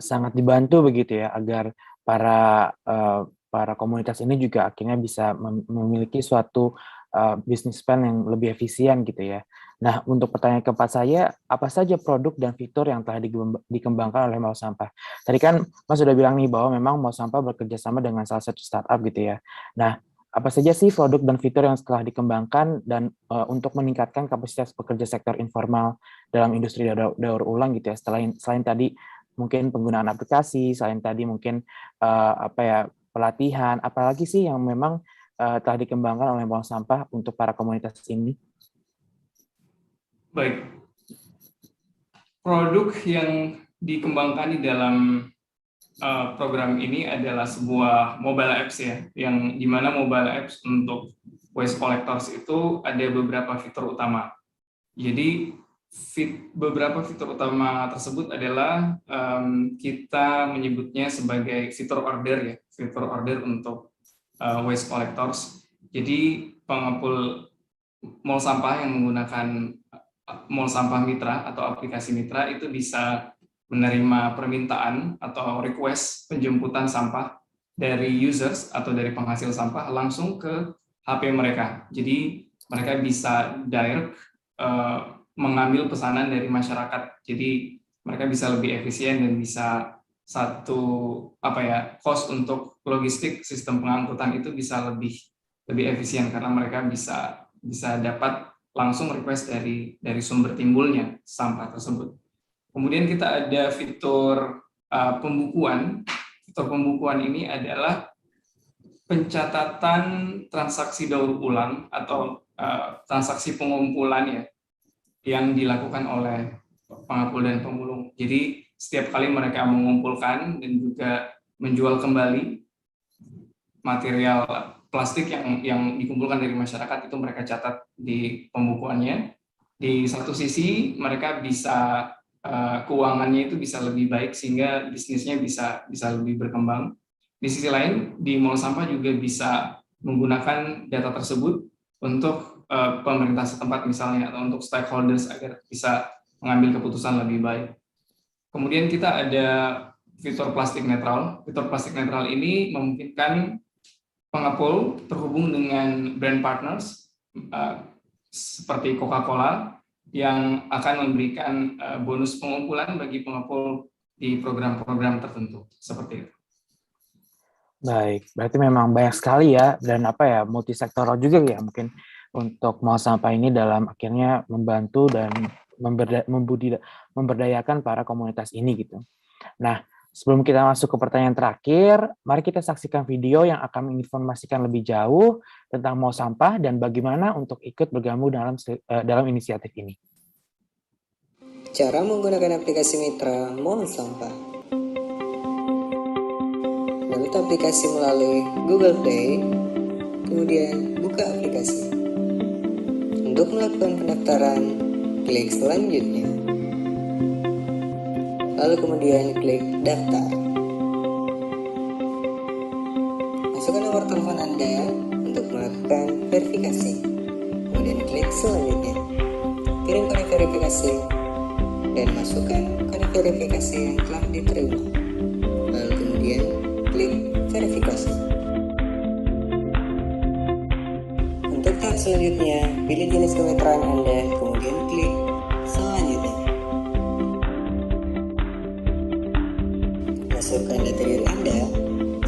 sangat dibantu begitu ya agar para komunitas ini juga akhirnya bisa memiliki suatu bisnis plan yang lebih efisien gitu ya. Nah, untuk pertanyaan keempat saya, apa saja produk dan fitur yang telah dikembangkan oleh MallSampah? Tadi kan Mas sudah bilang nih bahwa memang MallSampah bekerja sama dengan salah satu startup gitu ya. Nah, apa saja sih produk dan fitur yang telah dikembangkan dan untuk meningkatkan kapasitas pekerja sektor informal dalam industri daur ulang gitu ya? Selain tadi mungkin penggunaan aplikasi, selain tadi mungkin pelatihan, apalagi sih yang memang telah dikembangkan oleh MallSampah untuk para komunitas ini?
Baik, produk yang dikembangkan di dalam program ini adalah sebuah mobile apps ya, yang dimana mobile apps untuk waste collectors itu ada beberapa fitur utama. Jadi beberapa fitur utama tersebut adalah kita menyebutnya sebagai fitur order ya, fitur order untuk waste collectors. Jadi pengepul MallSampah yang menggunakan MallSampah Mitra atau aplikasi Mitra itu bisa menerima permintaan atau request penjemputan sampah dari users atau dari penghasil sampah langsung ke HP mereka. Jadi mereka bisa direct mengambil pesanan dari masyarakat. Jadi mereka bisa lebih efisien dan bisa cost untuk logistik sistem pengangkutan itu bisa lebih efisien karena mereka bisa dapat langsung request dari sumber timbulnya sampah tersebut. Kemudian kita ada fitur pembukuan. Fitur pembukuan ini adalah pencatatan transaksi daur ulang atau transaksi pengumpulan ya, yang dilakukan oleh pengapul dan pemulung. Jadi setiap kali mereka mengumpulkan dan juga menjual kembali material plastik yang dikumpulkan dari masyarakat, itu mereka catat di pembukuannya. Di satu sisi mereka bisa keuangannya itu bisa lebih baik sehingga bisnisnya bisa lebih berkembang. Di sisi lain, di MallSampah juga bisa menggunakan data tersebut untuk pemerintah setempat misalnya, atau untuk stakeholders agar bisa mengambil keputusan lebih baik. Kemudian kita ada fitur plastik netral. Fitur plastik netral ini memungkinkan pengepul terhubung dengan brand partners seperti Coca-Cola yang akan memberikan bonus pengumpulan bagi pengepul di program-program tertentu seperti itu.
Baik, berarti memang banyak sekali ya, dan multisektoral juga ya mungkin untuk MallSampah ini dalam akhirnya membantu dan memberdayakan para komunitas ini gitu. Nah, sebelum kita masuk ke pertanyaan terakhir, mari kita saksikan video yang akan menginformasikan lebih jauh tentang MallSampah dan bagaimana untuk ikut bergabung dalam inisiatif ini.
Cara menggunakan aplikasi mitra MallSampah. Download aplikasi melalui Google Play, kemudian buka aplikasi. Untuk melakukan pendaftaran, klik selanjutnya. Lalu kemudian klik daftar. Masukkan nomor telepon Anda untuk melakukan verifikasi. Kemudian klik selanjutnya. Kirim kode verifikasi dan masukkan kode verifikasi yang telah diterima. Lalu kemudian klik verifikasi. Untuk tahap selanjutnya, pilih jenis kemitraan Anda, kemudian klik selanjutnya. Masukkan data diri Anda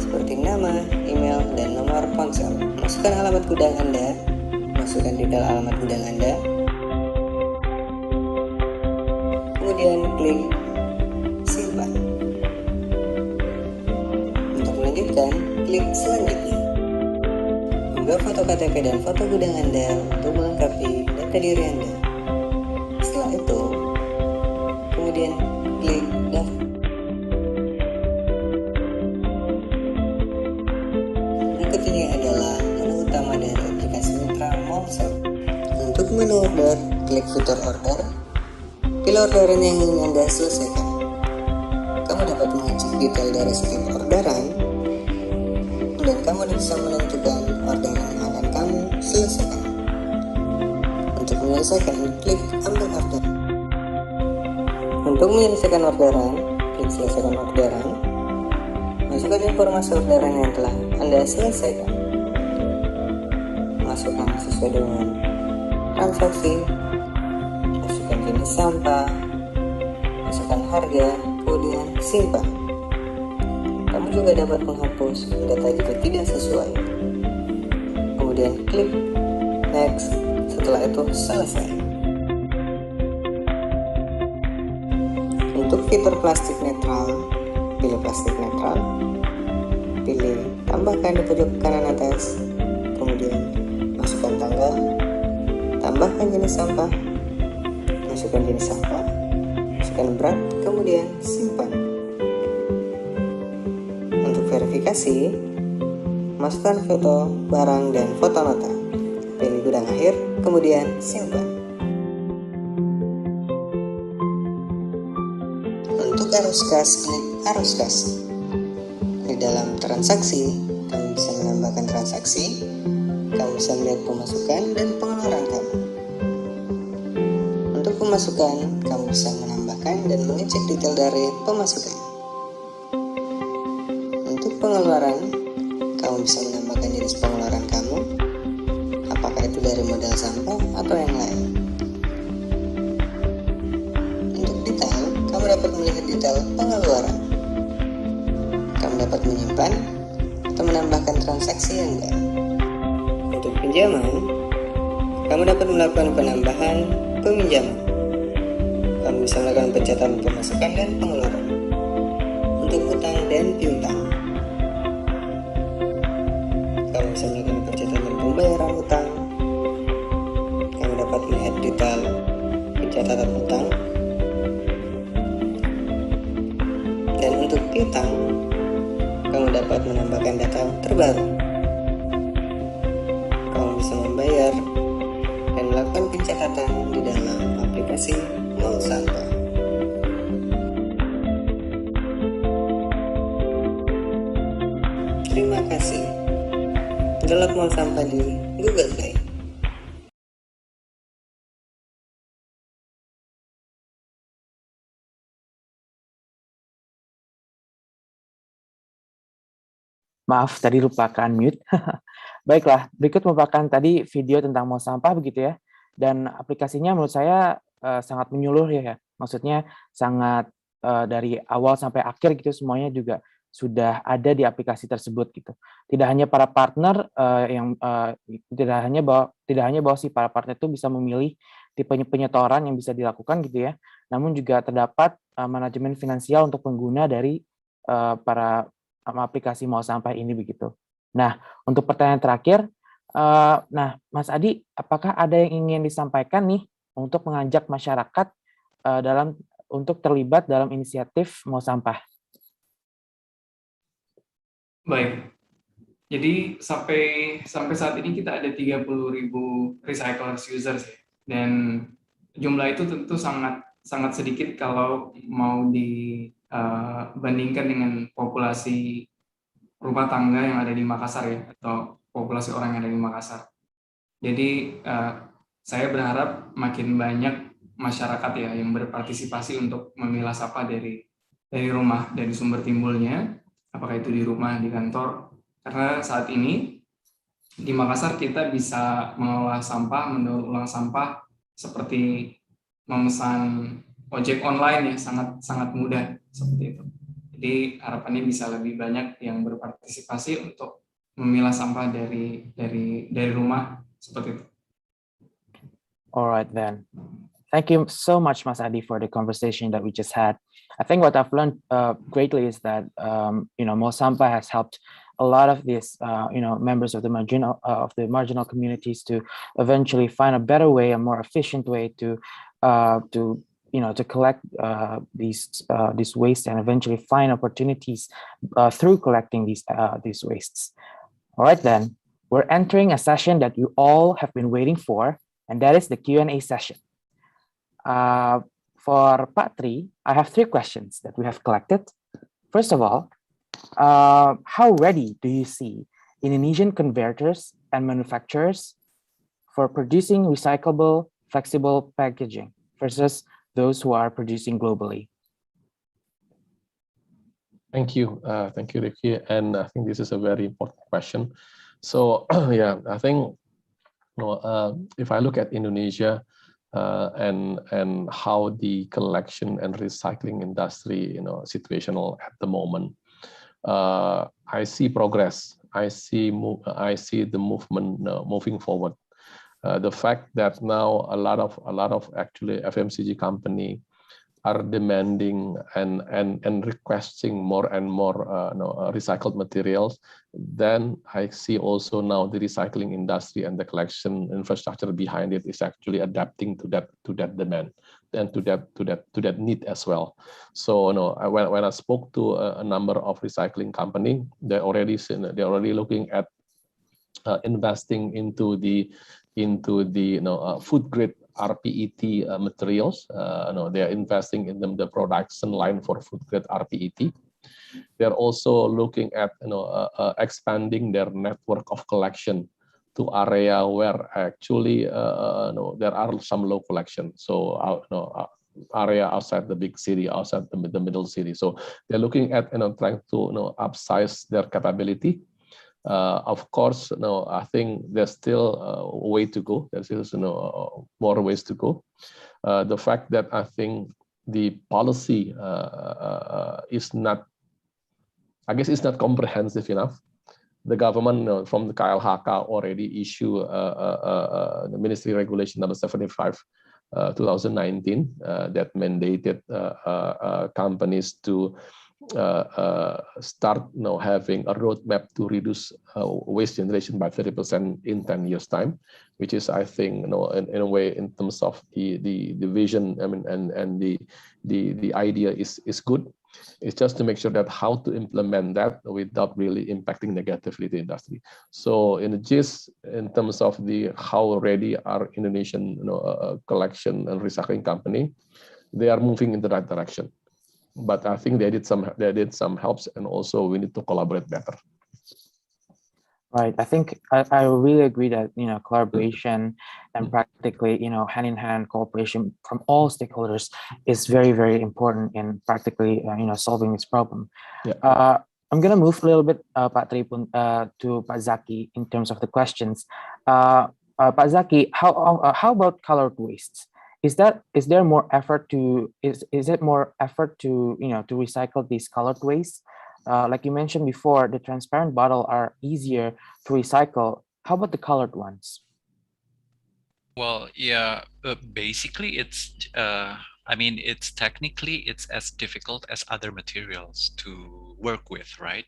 seperti nama, email, dan nomor ponsel. Masukkan alamat gudang Anda, masukkan detail alamat gudang Anda, kemudian klik simpan. Untuk melanjutkan, klik selanjutnya. Unggah foto KTP dan foto gudang Anda untuk melengkapi data diri Anda. Setelah itu, kemudian klik daftar. Berikut ini adalah menu utama dari aplikasi mitra MallSampah. Untuk menu order, klik fitur order. Pilih orderan yang ingin Anda selesaikan. Kamu dapat mengecek detail dari setiap orderan, dan kamu bisa menentukan orderan yang akan kamu selesaikan. Untuk menyelesaikan, klik ambil order. Untuk menyelesaikan orderan, klik selesaikan orderan. Masukkan informasi orderan yang telah Anda selesaikan. Masukkan sesuai dengan transaksi. Masukkan jenis sampah, masukkan harga, kemudian simpan. Kamu juga dapat menghapus data jika tidak sesuai. Kemudian klik next, setelah itu selesai. Untuk fitur plastik netral, pilih plastik netral, pilih tambahkan di pojok kanan atas, kemudian masukkan tanggal, tambahkan jenis sampah, masukkan jenis sampah, masukkan berat, kemudian simpan. Untuk verifikasi, masukkan foto barang dan foto nota, pilih gudang akhir, kemudian simpan. Untuk arus kas, klik arus kas. Di dalam transaksi, kamu bisa menambahkan transaksi, kamu bisa melihat pemasukan dan pengeluaran kamu. Untuk pemasukan, kamu bisa menambahkan dan mengecek detail dari pemasukan. Untuk pengeluaran, kamu bisa menambahkan jenis pengeluaran kamu, apakah itu dari modal sampah atau yang lain. Untuk detail, kamu dapat melihat detail pengeluaran. Kamu dapat menyimpan atau menambahkan transaksi yang enggak. Untuk pinjaman, kamu dapat melakukan penambahan peminjaman. Kamu bisa melakukan pencatatan pemasukan dan pengeluaran. Untuk utang dan piutang, bisa melakukan pencatatan pembayaran utang. Kamu dapat melihat detail pencatatan utang. Dan untuk piutang, kamu dapat menambahkan data terbaru. Kamu bisa membayar dan melakukan pencatatan di dalam aplikasi MallSampah. Terima kasih. Download MallSampah di Google Play.
Maaf, tadi lupakan mute. Baiklah, berikut merupakan tadi video tentang MallSampah begitu ya. Dan aplikasinya menurut saya sangat menyeluruh ya. Maksudnya sangat dari awal sampai akhir gitu semuanya juga sudah ada di aplikasi tersebut gitu. Tidak hanya para partner tidak hanya bahwa si para partner itu bisa memilih tipe penyetoran yang bisa dilakukan gitu ya. Namun juga terdapat manajemen finansial untuk pengguna dari para aplikasi MallSampah ini begitu. Nah, untuk pertanyaan terakhir, Mas Adi, apakah ada yang ingin disampaikan nih untuk mengajak masyarakat untuk terlibat dalam inisiatif MallSampah?
Baik. Jadi sampai saat ini kita ada 30.000 recyclers users ya. Dan jumlah itu tentu sangat sedikit kalau mau dibandingkan dengan populasi rumah tangga yang ada di Makassar ya, atau populasi orang yang ada di Makassar. Jadi saya berharap makin banyak masyarakat ya yang berpartisipasi untuk memilah sampah dari rumah, dari sumber timbulnya, apakah itu di rumah, di kantor. Karena saat ini di Makassar kita bisa mengolah sampah, mendaur ulang sampah seperti memesan ojek online ya, sangat mudah seperti itu. Jadi harapannya bisa lebih banyak yang berpartisipasi untuk memilah sampah dari rumah seperti itu.
Alright then. Thank you so much, Mas Adi, for the conversation that we just had. I think what I've learned greatly is that MallSampah has helped a lot of these members of the marginal communities to eventually find a better way, a more efficient way to collect these waste and eventually find opportunities through collecting these wastes. All right, then we're entering a session that you all have been waiting for, and that is the Q&A session. For Pak Tri, I have 3 questions that we have collected. First of all, how ready do you see Indonesian converters and manufacturers for producing recyclable, flexible packaging versus those who are producing globally?
Thank you, Rifki. And I think this is a very important question. So yeah, I think if I look at Indonesia and how the collection and recycling industry situational at the moment, I see progress. I see the movement moving forward. The fact that now a lot of actually FMCG company are demanding and requesting more and more recycled materials, then I see also now the recycling industry and the collection infrastructure behind it is actually adapting to that demand and to that need as well. So when I spoke to a number of recycling company, they're already looking at investing into the food grade RPET materials. They are investing in the production line for food grade RPET. They are also looking at expanding their network of collection to area where actually there are some low collection. So area outside the big city, outside the middle city. So they're looking at trying to upsize their capability. Of course, I think there's still a way to go. There's still more ways to go. The fact that I think the policy is not, I guess, it's not comprehensive enough. The government from the KLHK already issued the Ministry Regulation number 75 2019 that mandated companies to start having a roadmap to reduce waste generation by 30% in 10 years time, which is, I think, in a way, in terms of the vision, I mean, and the idea is good. It's just to make sure that how to implement that without really impacting negatively the industry. So in the gist, in terms of the how ready are Indonesian collection and recycling company, they are moving in the right direction. But I think they did some helps, and also we need to collaborate better.
Right. I think I really agree that collaboration and practically hand-in-hand cooperation from all stakeholders is very, very important in practically solving this problem.
Yeah.
I'm gonna move a little bit, Pak Tri, to Pak Zakky in terms of the questions. Pak Zakky, how about colored wastes? Is there more effort to is it more effort to to recycle these colored wastes? Like you mentioned before, the transparent bottle are easier to recycle. How about the colored ones?
Well, yeah, basically it's, I mean, it's as difficult as other materials to work with, right?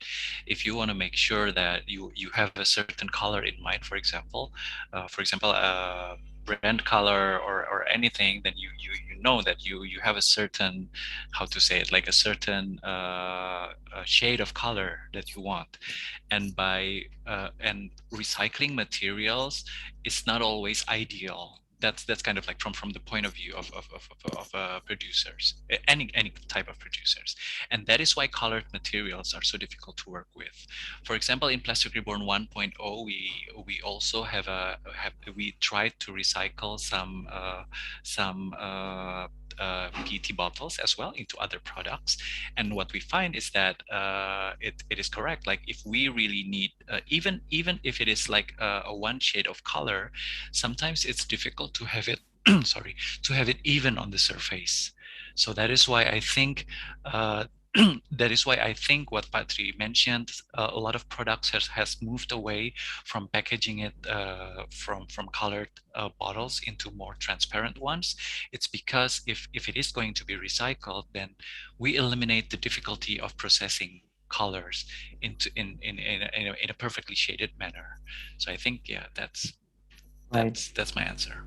If you want to make sure that you have a certain color in mind, for example, brand color or anything, then you know that you have a certain, how to say it, like a certain shade of color that you want, and and recycling materials is not always ideal. That's kind of like from the point of view of producers, any type of producers, and that is why colored materials are so difficult to work with. For example, in Plastic Reborn 1.0, we also we tried to recycle some PET bottles as well into other products, and what we find is that it is correct. Like if we really need, even if it is like a one shade of color, sometimes it's difficult to have it sorry, to have it even on the surface. So that is why I think what Patri mentioned, a lot of products has moved away from packaging it from colored bottles into more transparent ones. It's because if it is going to be recycled, then we eliminate the difficulty of processing colors in a perfectly shaded manner. So I think, yeah, that's my answer.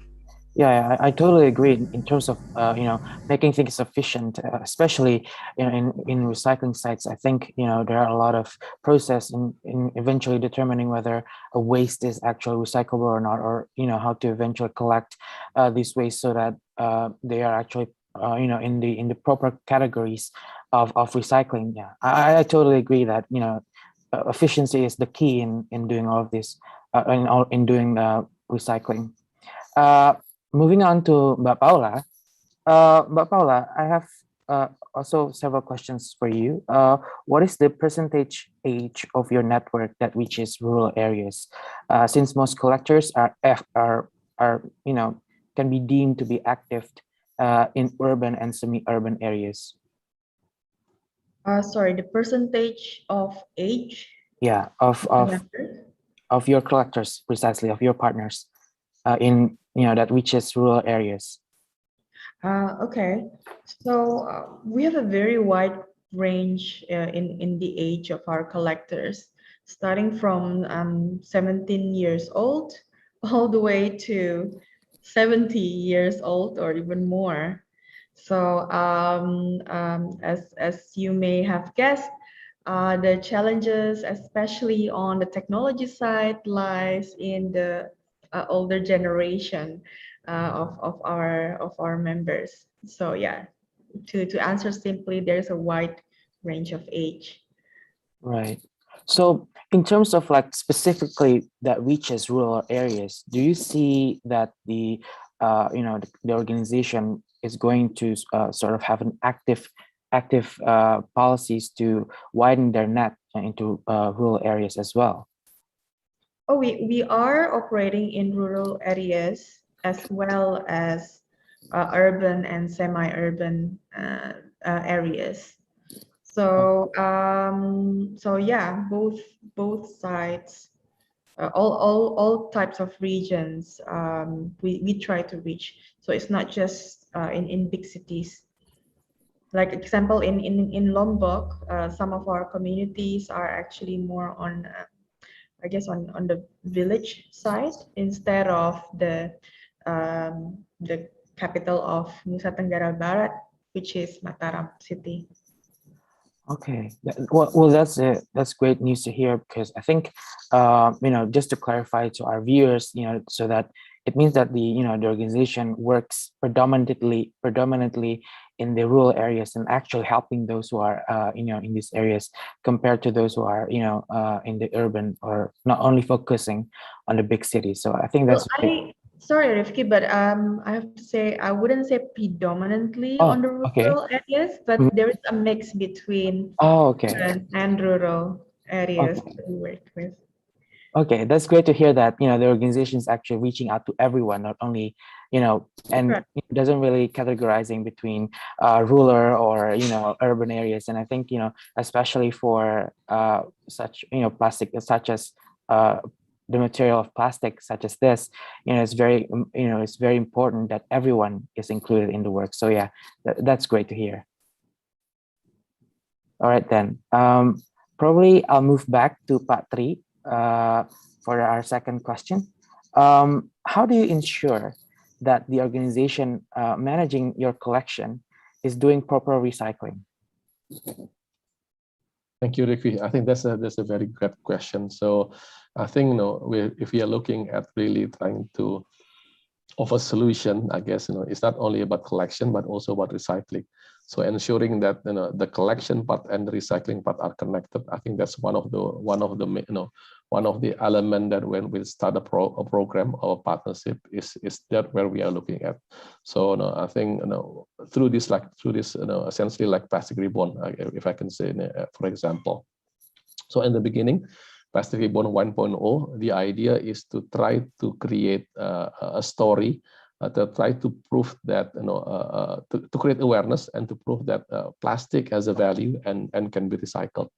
Yeah, I totally agree in terms of making things efficient, especially in recycling sites. I think there are a lot of process in eventually determining whether a waste is actually recyclable or not, or how to eventually collect these wastes so that they are actually in the proper categories of recycling. Yeah, I totally agree that efficiency is the key in doing all of this, in doing recycling. Moving on to Mbak Paola. Mbak Paola, I have also several questions for you. What is the percentage age of your network that reaches rural areas? Since most collectors are can be deemed to be active in urban and semi-urban areas.
Sorry, the percentage of age?
Yeah, of your collectors, precisely, of your partners in that reaches rural areas.
Okay, so we have a very wide range in the age of our collectors, starting from 17 years old all the way to 70 years old or even more. So as you may have guessed, the challenges, especially on the technology side, lies in the older generation of our members. So yeah, to answer simply, there's a wide range of age.
Right. So in terms of like specifically that reaches rural areas, do you see that the organization is going to sort of have an active policies to widen their net into rural areas as well?
Oh, we are operating in rural areas as well as urban and semi-urban areas. So so yeah, both sides, all types of regions we try to reach. So it's not just in big cities. like example in Lombok, some of our communities are actually more on I guess on the village side instead of the capital of Nusa Tenggara Barat, which is Mataram city.
Okay. Well, that's great news to hear, because I think, just to clarify to our viewers, so that it means that the organization works predominantly in the rural areas and actually helping those who are, in these areas, compared to those who are, in the urban, or not only focusing on the big cities. So I think that's great.
Sorry, Rifki, but I have to say I wouldn't say predominantly on
Oh,
the
okay.
rural areas, but there is a mix between
Oh, okay.
urban and rural areas
Okay.
that we work with.
Okay, that's great to hear that, the organization is actually reaching out to everyone, not only, and
Correct.
it doesn't really categorizing between rural or, urban areas. And I think, especially for such, plastic, such as the material of plastic, such as this, it's very important that everyone is included in the work. So yeah, that's great to hear. All right, then. Probably I'll move back to Pak Tri for our second question. How do you ensure that the organization managing your collection is doing proper recycling?
Thank you, Rifki. I think that's a very good question. So I think if we are looking at really trying to offer solution, I guess it's not only about collection but also about recycling. So ensuring that the collection part and the recycling part are connected. I think that's one of the element that when we start a program or a partnership is that where we are looking at. So I think through this essentially like Plastic Reborn, if I can say, for example. So in the beginning, Plastic Reborn 1.0, the idea is to try to create a story, to try to prove that, to create awareness and to prove that plastic has a value and can be recycled.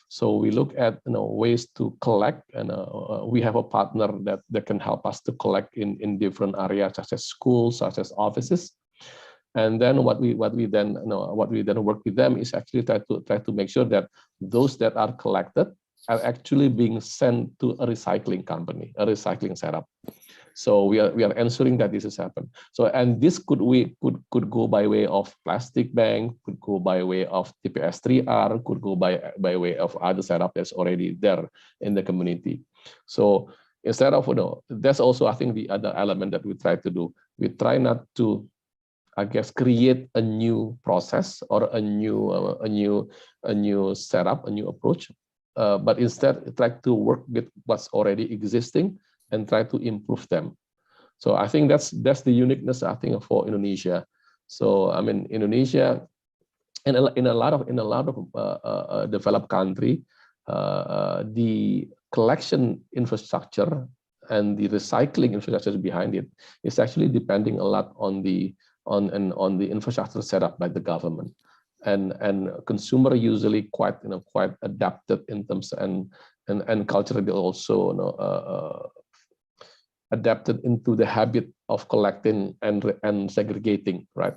So we look at ways to collect, and we have a partner that can help us to collect in different areas, such as schools, such as offices. And then what we then work with them is actually try to make sure that those that are collected are actually being sent to a recycling company, a recycling setup. So we are ensuring that this has happened. So, and this could go by way of plastic bank, could go by way of TPS3R, could go by way of other setup that's already there in the community. So instead of that's also I think the other element that we try to do. We try not to, I guess, create a new process or a new setup, a new approach, but instead try to work with what's already existing and try to improve them. So I think that's the uniqueness, I think, for Indonesia. So I mean, Indonesia, and in a lot of developed country, the collection infrastructure and the recycling infrastructure behind it is actually depending a lot on the infrastructure set up by the government. And consumer usually quite adapted in terms and culturally also adapted into the habit of collecting and segregating, right?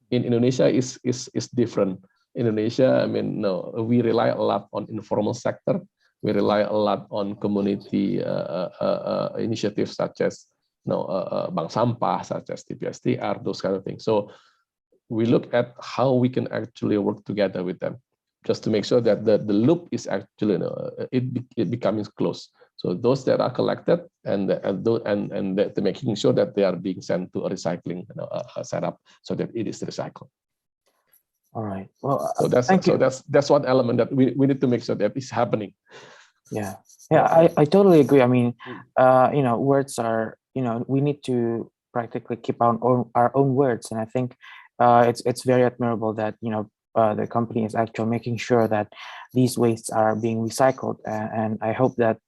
In Indonesia is different. Indonesia, I mean, we rely a lot on informal sector. We rely a lot on community initiatives such as MallSampah, such as TPS3R, those kind of things. So we look at how we can actually work together with them, just to make sure that the loop is actually it becomes close. So those that are collected and making sure that they are being sent to a recycling setup so that it is recycled.
All right. Well,
so that's one element that we need to make sure that is happening.
Yeah. I totally agree. I mean, words are, we need to practically keep our own words, and I think it's very admirable that the company is actually making sure that these wastes are being recycled, and I hope that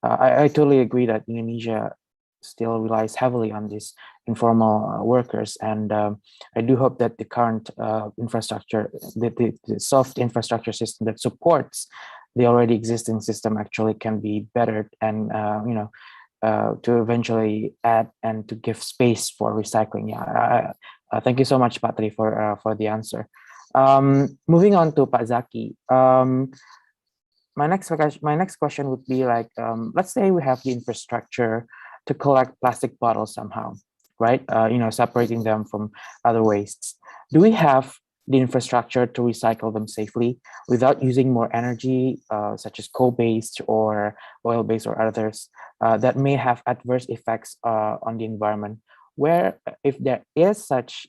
I totally agree that Indonesia still relies heavily on these informal workers, and I do hope that the current infrastructure, the soft infrastructure system that supports the already existing system actually can be bettered, and to eventually add and to give space for recycling. Yeah, thank you so much, Patri, for the answer. Moving on to Pak Zakky. My next question would be like, let's say we have the infrastructure to collect plastic bottles somehow, right? Separating them from other wastes. Do we have the infrastructure to recycle them safely without using more energy, such as coal-based or oil-based or others that may have adverse effects on the environment? Where, if there is such,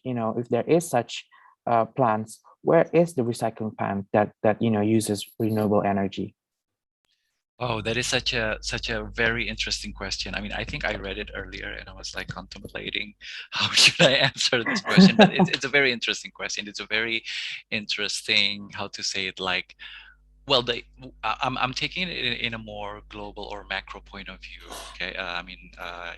plants, where is the recycling plant that uses renewable energy?
Oh, that is such a very interesting question. I mean, I think I read it earlier and I was like contemplating how should I answer this question, but it's a very interesting question. It's a very interesting, how to say it, like, well, I'm taking it in a more global or macro point of view. Okay,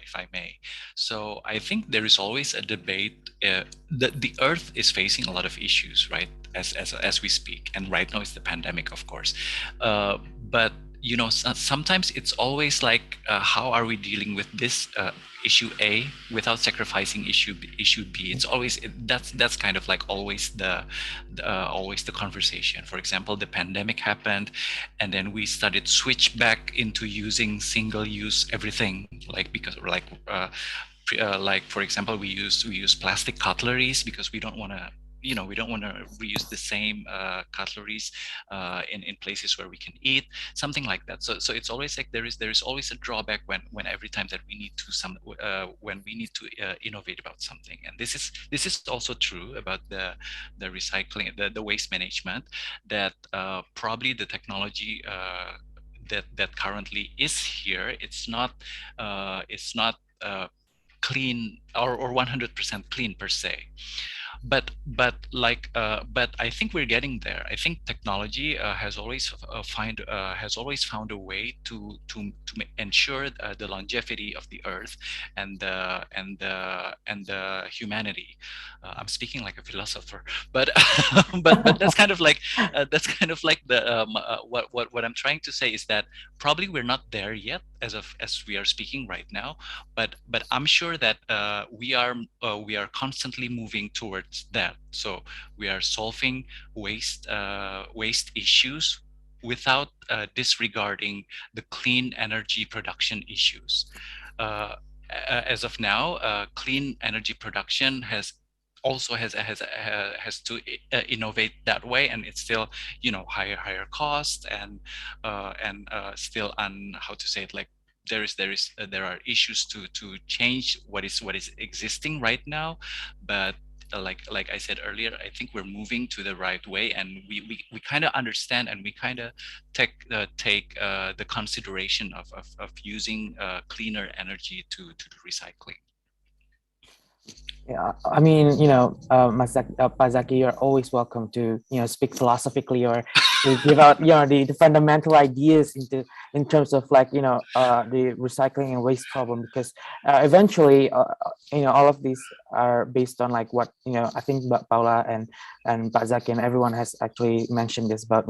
if I may. So I think there is always a debate. The Earth is facing a lot of issues, right? As we speak, and right now it's the pandemic, of course. But sometimes it's always like, how are we dealing with this issue A without sacrificing issue B? It's always that's kind of like always the conversation. For example, the pandemic happened, and then we started switch back into using single-use everything, like for example, we use plastic cutleries because we don't want to reuse the same cutleries in places where we can eat, something like that. So it's always like there is always a drawback when every time that we need to innovate about something. And this is also true about the recycling, the waste management, that probably the technology that currently is here, it's not clean or 100% clean per se. But I think we're getting there. I think technology has always found a way to ensure the longevity of the Earth and the humanity. I'm speaking like a philosopher, but but that's kind of like the what I'm trying to say is that probably we're not there yet as we are speaking right now, but I'm sure that we are constantly moving towards that. So we are solving waste issues without disregarding the clean energy production issues. As of now, clean energy production has to innovate that way, and it's still higher cost and still how to say it, like there are issues to change what is existing right now. But like I said earlier, I think we're moving to the right way, and we kind of understand, and we kind of take the consideration of using cleaner energy to the recycling.
Yeah, I mean, Pak Zakky, you're always welcome to speak philosophically or to give out the fundamental ideas in terms of like the recycling and waste problem, because eventually all of these are based on like what I think Paola and Pak Zakky and everyone has actually mentioned this about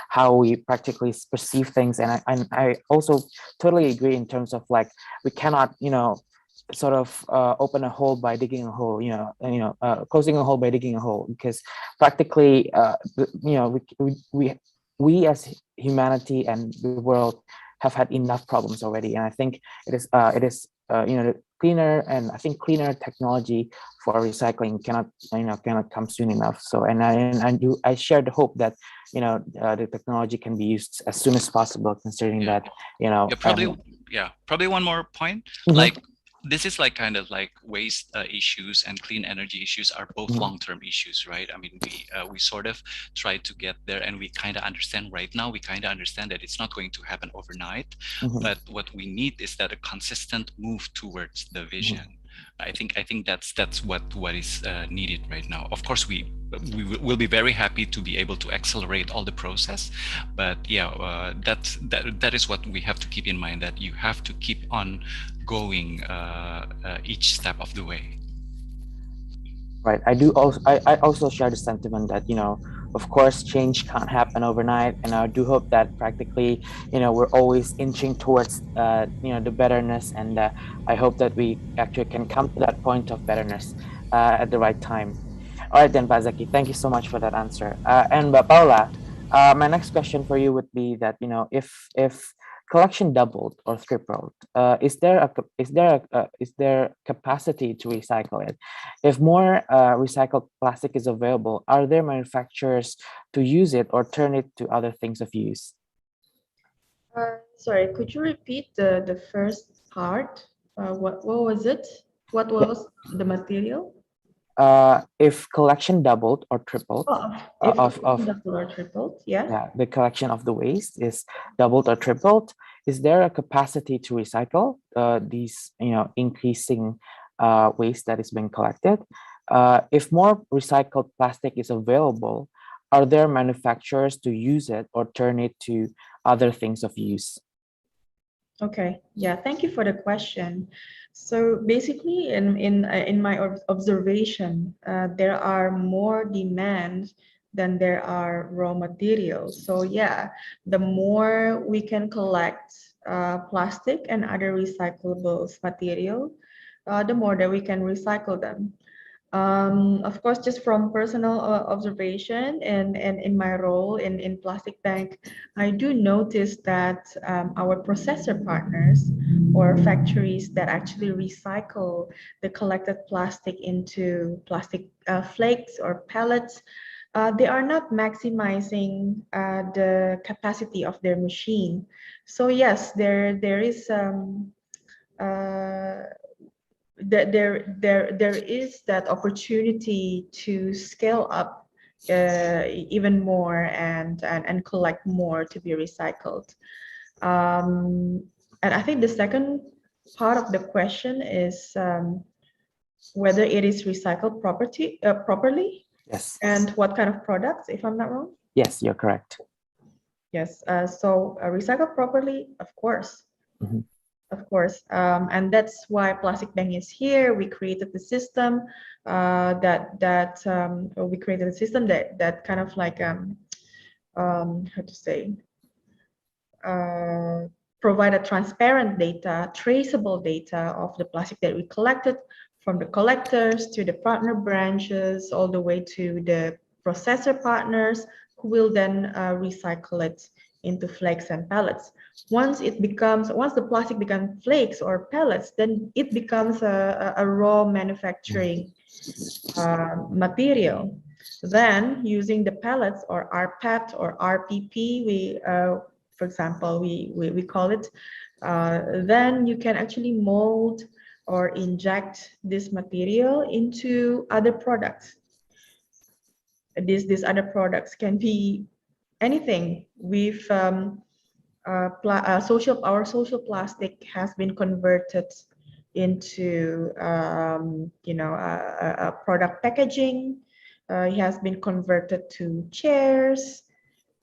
how we practically perceive things, and I also totally agree in terms of like we cannot sort of open a hole by digging a hole, closing a hole by digging a hole, because practically, we as humanity and the world have had enough problems already, and I think it is cleaner, and I think cleaner technology for recycling cannot come soon enough. So, and I share the hope that the technology can be used as soon as possible, considering that
probably one more point, like. This is like kind of like waste issues and clean energy issues are both long-term issues, right? I mean, we sort of try to get there, and we kind of understand right now. We kind of understand that it's not going to happen overnight, but what we need is that a consistent move towards the vision. I think that's what is needed right now. Of course, we will be very happy to be able to accelerate all the process, but that is what we have to keep in mind, that you have to keep on going each step of the way.
Right. I also share the sentiment that of course change can't happen overnight, and I do hope that practically we're always inching towards the betterness, and I hope that we actually can come to that point of betterness at the right time. All right then, Pak Zakky, thank you so much for that answer. And Mbak Paola, my next question for you would be that, you know, if collection doubled or tripled, is there capacity to recycle it? If more recycled plastic is available, are there manufacturers to use it or turn it to other things of use?
Sorry, could you repeat the first part? What was it? What was the material?
If collection doubled or tripled,
If
of
doubled or tripled, yeah.
yeah, the collection of the waste is doubled or tripled, is there a capacity to recycle these, you know, increasing waste that is being collected? If more recycled plastic is available, are there manufacturers to use it or turn it to other things of use?
Okay, yeah, thank you for the question. So basically, in my observation, there are more demands than there are raw materials. So yeah, the more we can collect plastic and other recyclable material, the more that we can recycle them. Of course, just from personal observation and in my role in Plastic Bank, I do notice that our processor partners or factories that actually recycle the collected plastic into plastic flakes or pellets, they are not maximizing the capacity of their machine. So yes, there is there is that opportunity to scale up even more and collect more to be recycled. And I think the second part of the question is whether it is recycled properly.
Yes.
And what kind of products, if I'm not wrong?
Yes, you're correct.
Yes. So recycled properly, of course.
Mm-hmm.
Of course, and that's why Plastic Bank is here. We created the system that kind of like how to say provide a transparent data, traceable data of the plastic that we collected from the collectors to the partner branches, all the way to the processor partners who will then recycle it into flakes and pellets. Once the plastic becomes flakes or pellets, then it becomes a raw manufacturing material. Then using the pellets or rPET or RPP, for example, we call it, then you can actually mold or inject this material into other products. These other products can be anything. Our social plastic has been converted into a product packaging. It has been converted to chairs,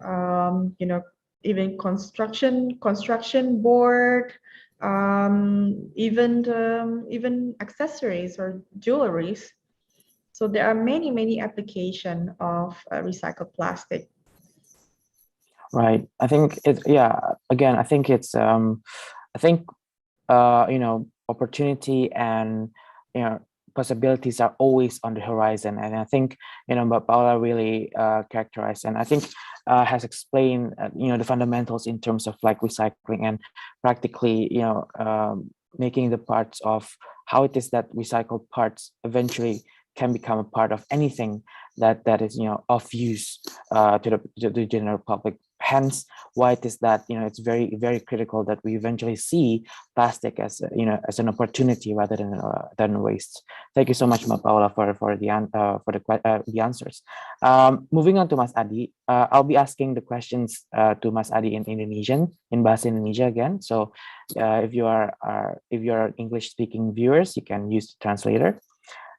even construction board, even accessories or jewelries. So there are many applications of recycled plastic.
Right. I think it's, yeah, again, I think it's opportunity and possibilities are always on the horizon, and I think but Paola really characterized and I think has explained the fundamentals in terms of like recycling and practically making the parts of how it is that recycled parts eventually can become a part of anything that is of use to the general public. Hence why it is that it's very critical that we eventually see plastic as as an opportunity rather than waste. Thank you so much, Paola, for the answers. Moving on to Mas Adi, I'll be asking the questions to Mas Adi in Indonesian, in Bahasa Indonesia again. So if you are English speaking viewers, you can use the translator.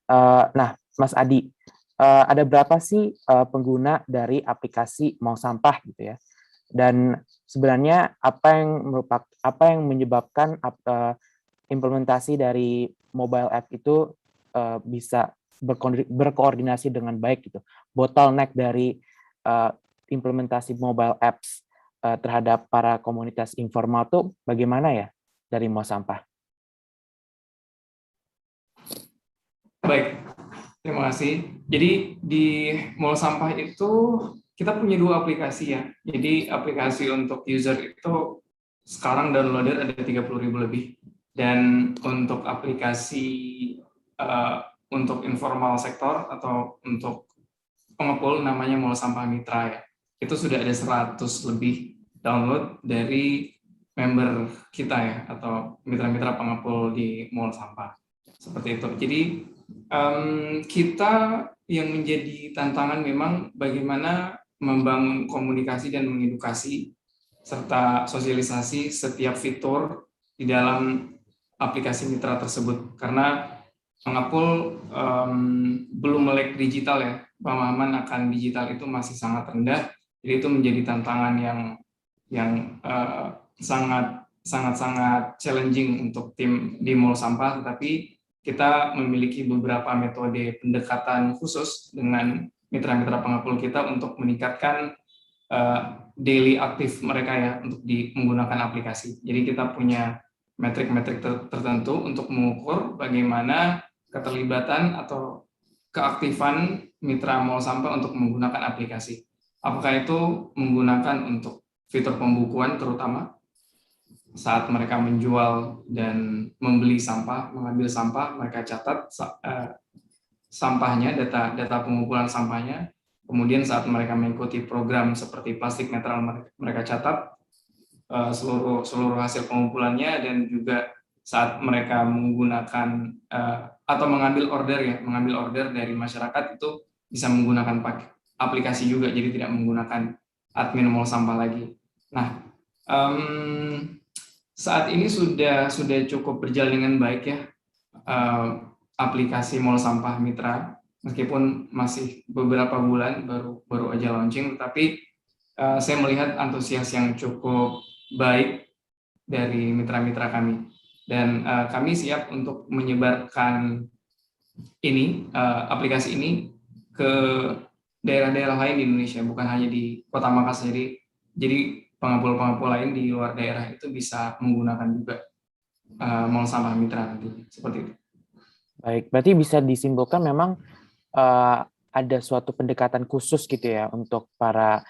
Nah, Mas Adi, ada berapa sih pengguna dari aplikasi MallSampah gitu ya? Dan sebenarnya apa yang menyebabkan implementasi dari mobile app itu bisa berkoordinasi dengan baik gitu? Bottleneck dari implementasi mobile apps terhadap para komunitas informal tuh bagaimana ya dari MallSampah?
Baik, Terima kasih. Jadi di MallSampah itu kita punya 2 aplikasi ya. Jadi aplikasi untuk user itu sekarang downloader ada 30.000 lebih. Dan untuk aplikasi untuk informal sektor atau untuk pengepul namanya MallSampah Mitra ya. Itu sudah ada 100 lebih download dari member kita ya, atau mitra-mitra pengepul di MallSampah. Seperti itu. Jadi kita yang menjadi tantangan memang bagaimana membangun komunikasi dan mengedukasi serta sosialisasi setiap fitur di dalam aplikasi mitra tersebut, karena pengepul belum melek digital ya, pemahaman akan digital itu masih sangat rendah, jadi itu menjadi tantangan yang sangat challenging untuk tim di MallSampah, tetapi kita memiliki beberapa metode pendekatan khusus dengan mitra-mitra pengepul kita untuk meningkatkan daily aktif mereka ya untuk menggunakan aplikasi. Jadi kita punya metrik-metrik tertentu untuk mengukur bagaimana keterlibatan atau keaktifan mitra MallSampah untuk menggunakan aplikasi. Apakah itu menggunakan untuk fitur pembukuan terutama saat mereka menjual dan membeli sampah, mengambil sampah, mereka catat sampahnya, data pengumpulan sampahnya. Kemudian saat mereka mengikuti program seperti plastik netral, mereka catat seluruh hasil pengumpulannya, dan juga saat mereka menggunakan atau mengambil order dari masyarakat itu bisa menggunakan aplikasi juga, jadi tidak menggunakan admin MallSampah lagi. Nah, saat ini sudah cukup berjalan dengan baik ya aplikasi MallSampah Mitra, meskipun masih beberapa bulan baru aja launching, tetapi saya melihat antusias yang cukup baik dari mitra-mitra kami, dan kami siap untuk menyebarkan aplikasi ini ke daerah-daerah lain di Indonesia, bukan hanya di Kota Makassar. Jadi pengepul-pengepul lain di luar daerah itu bisa menggunakan juga MallSampah Mitra nanti, seperti itu.
Baik, berarti bisa disimpulkan memang ada suatu pendekatan khusus gitu ya untuk para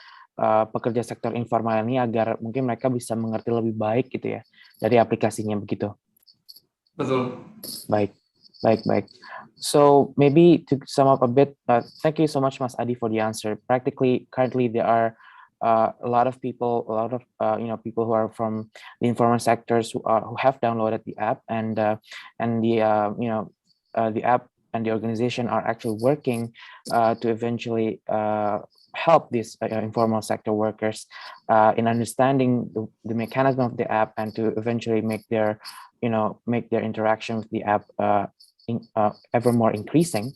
pekerja sektor informal ini agar mungkin mereka bisa mengerti lebih baik gitu ya dari aplikasinya, begitu.
Betul.
Baik. So maybe to sum up a bit, thank you so much, Mas Adi, for the answer. Practically, currently there are a lot of people who are from the informal sectors who have downloaded the app, and the app and the organization are actually working to eventually help these informal sector workers in understanding the mechanism of the app, and to eventually make their interaction with the app ever more increasing.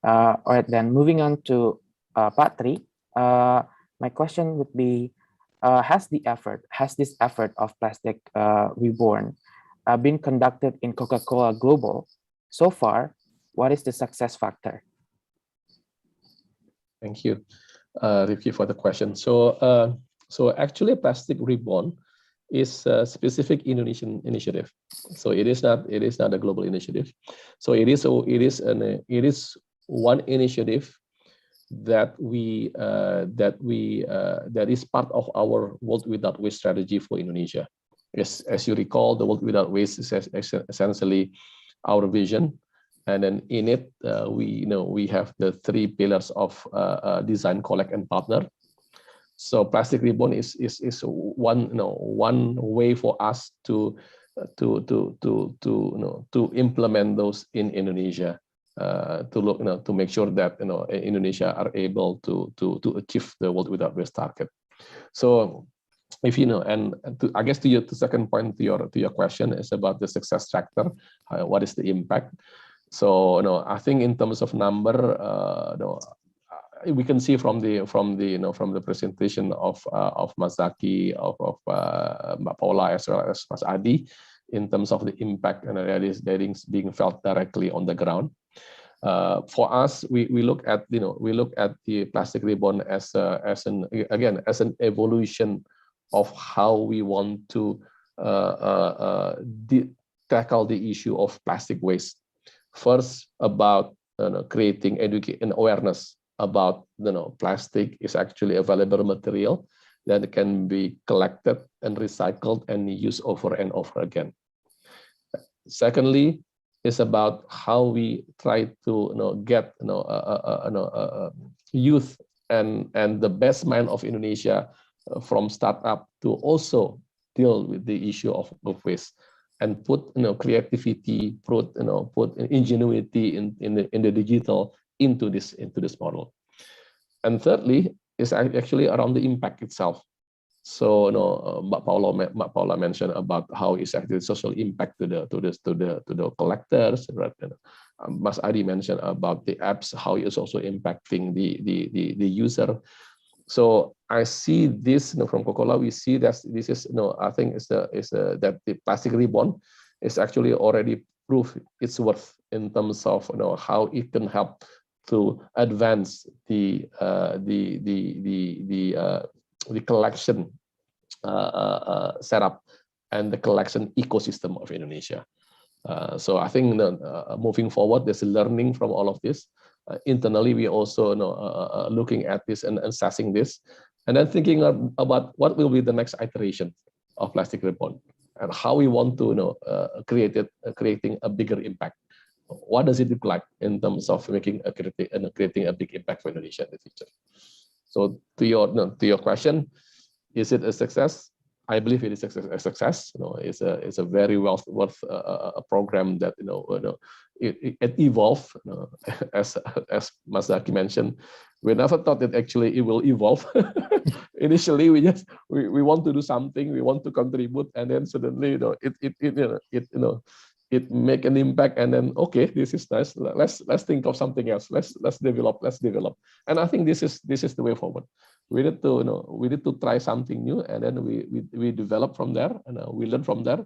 All right, then moving on to Pak Tri. My question would be, has this effort of Plastic Reborn been conducted in Coca-Cola Global? So far, what is the success factor?
Thank you, Rifki, for the question. So actually, Plastic Reborn is a specific Indonesian initiative. So it is not a global initiative. So it is one initiative that is part of our World Without Waste strategy for Indonesia. As you recall, the World Without Waste is essentially our vision, and then in it we have the 3 pillars of design, collect, and partner. So Plastic Reborn is one way for us to implement those in Indonesia. To make sure that Indonesia are able to achieve the World Without Waste target. So if I guess to your second point to your question is about the success factor. What is the impact? So I think in terms of number, we can see from the presentation of Mas Zakky, of Paola, as well as Mas Adi, in terms of the impact and that is being felt directly on the ground. For us, we look at the Plastic Reborn as an evolution of how we want to tackle the issue of plastic waste. First, about creating education awareness about plastic is actually a valuable material that can be collected and recycled and used over and over again. Secondly, is about how we try to get youth and the best mind of Indonesia from startup to also deal with the issue of waste and put creativity, put ingenuity in the digital into this model. And thirdly is actually around the impact itself. So Paola mentioned about how it's actually social impact to the collectors. Right? Mas Adi mentioned about the apps, how it's also impacting the user. So I see this from Coca-Cola. We see that this is I think that the Plastic Reborn is actually already proved its worth in terms of how it can help to advance the collection setup and the collection ecosystem of Indonesia. So I think moving forward, there's a learning from all of this. Internally, we also looking at this and assessing this, and then thinking about what will be the next iteration of Plastic Reborn and how we want to creating a bigger impact. What does it look like in terms of creating a big impact for Indonesia in the future? So to your question, is it a success? I believe it is a success. It's a very worth a program that it evolved. As Mas Zakky mentioned, we never thought that actually it will evolve. Initially, we want to do something, we want to contribute, and then suddenly it make an impact, and then okay, this is nice. Let's think of something else. Let's develop. And I think this is the way forward. We need to try something new, and then we develop from there, and we learn from there,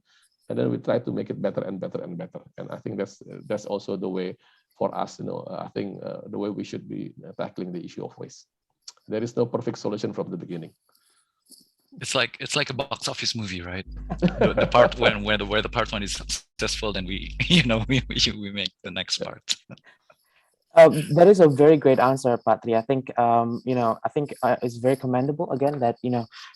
and then we try to make it better and better and better. And I think that's also the way for us. I think the way we should be tackling the issue of waste. There is no perfect solution from the beginning.
It's like a box office movie, right? The part where the part one is successful, then we make the next part.
That is a very great answer, Patri. I think it's very commendable again that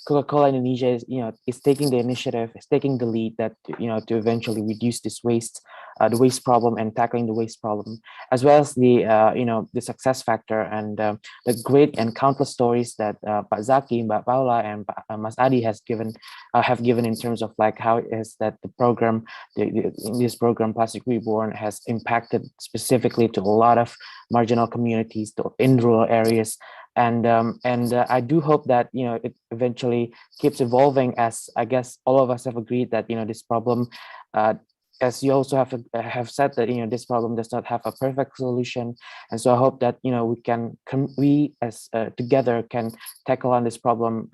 Coca-Cola Indonesia is taking the initiative, is taking the lead that to eventually reduce this waste, the waste problem and tackling the waste problem, as well as the the success factor and the great and countless stories that Pak Zakky, Mbak Paola, and Mas Adi have given in terms of like how it is that the program, this program Plastic Reborn has impacted specifically to a lot of marginal communities in rural areas, and I do hope that it eventually keeps evolving, as I guess all of us have agreed that this problem, as you also have said that this problem does not have a perfect solution, and so I hope that we as together can tackle on this problem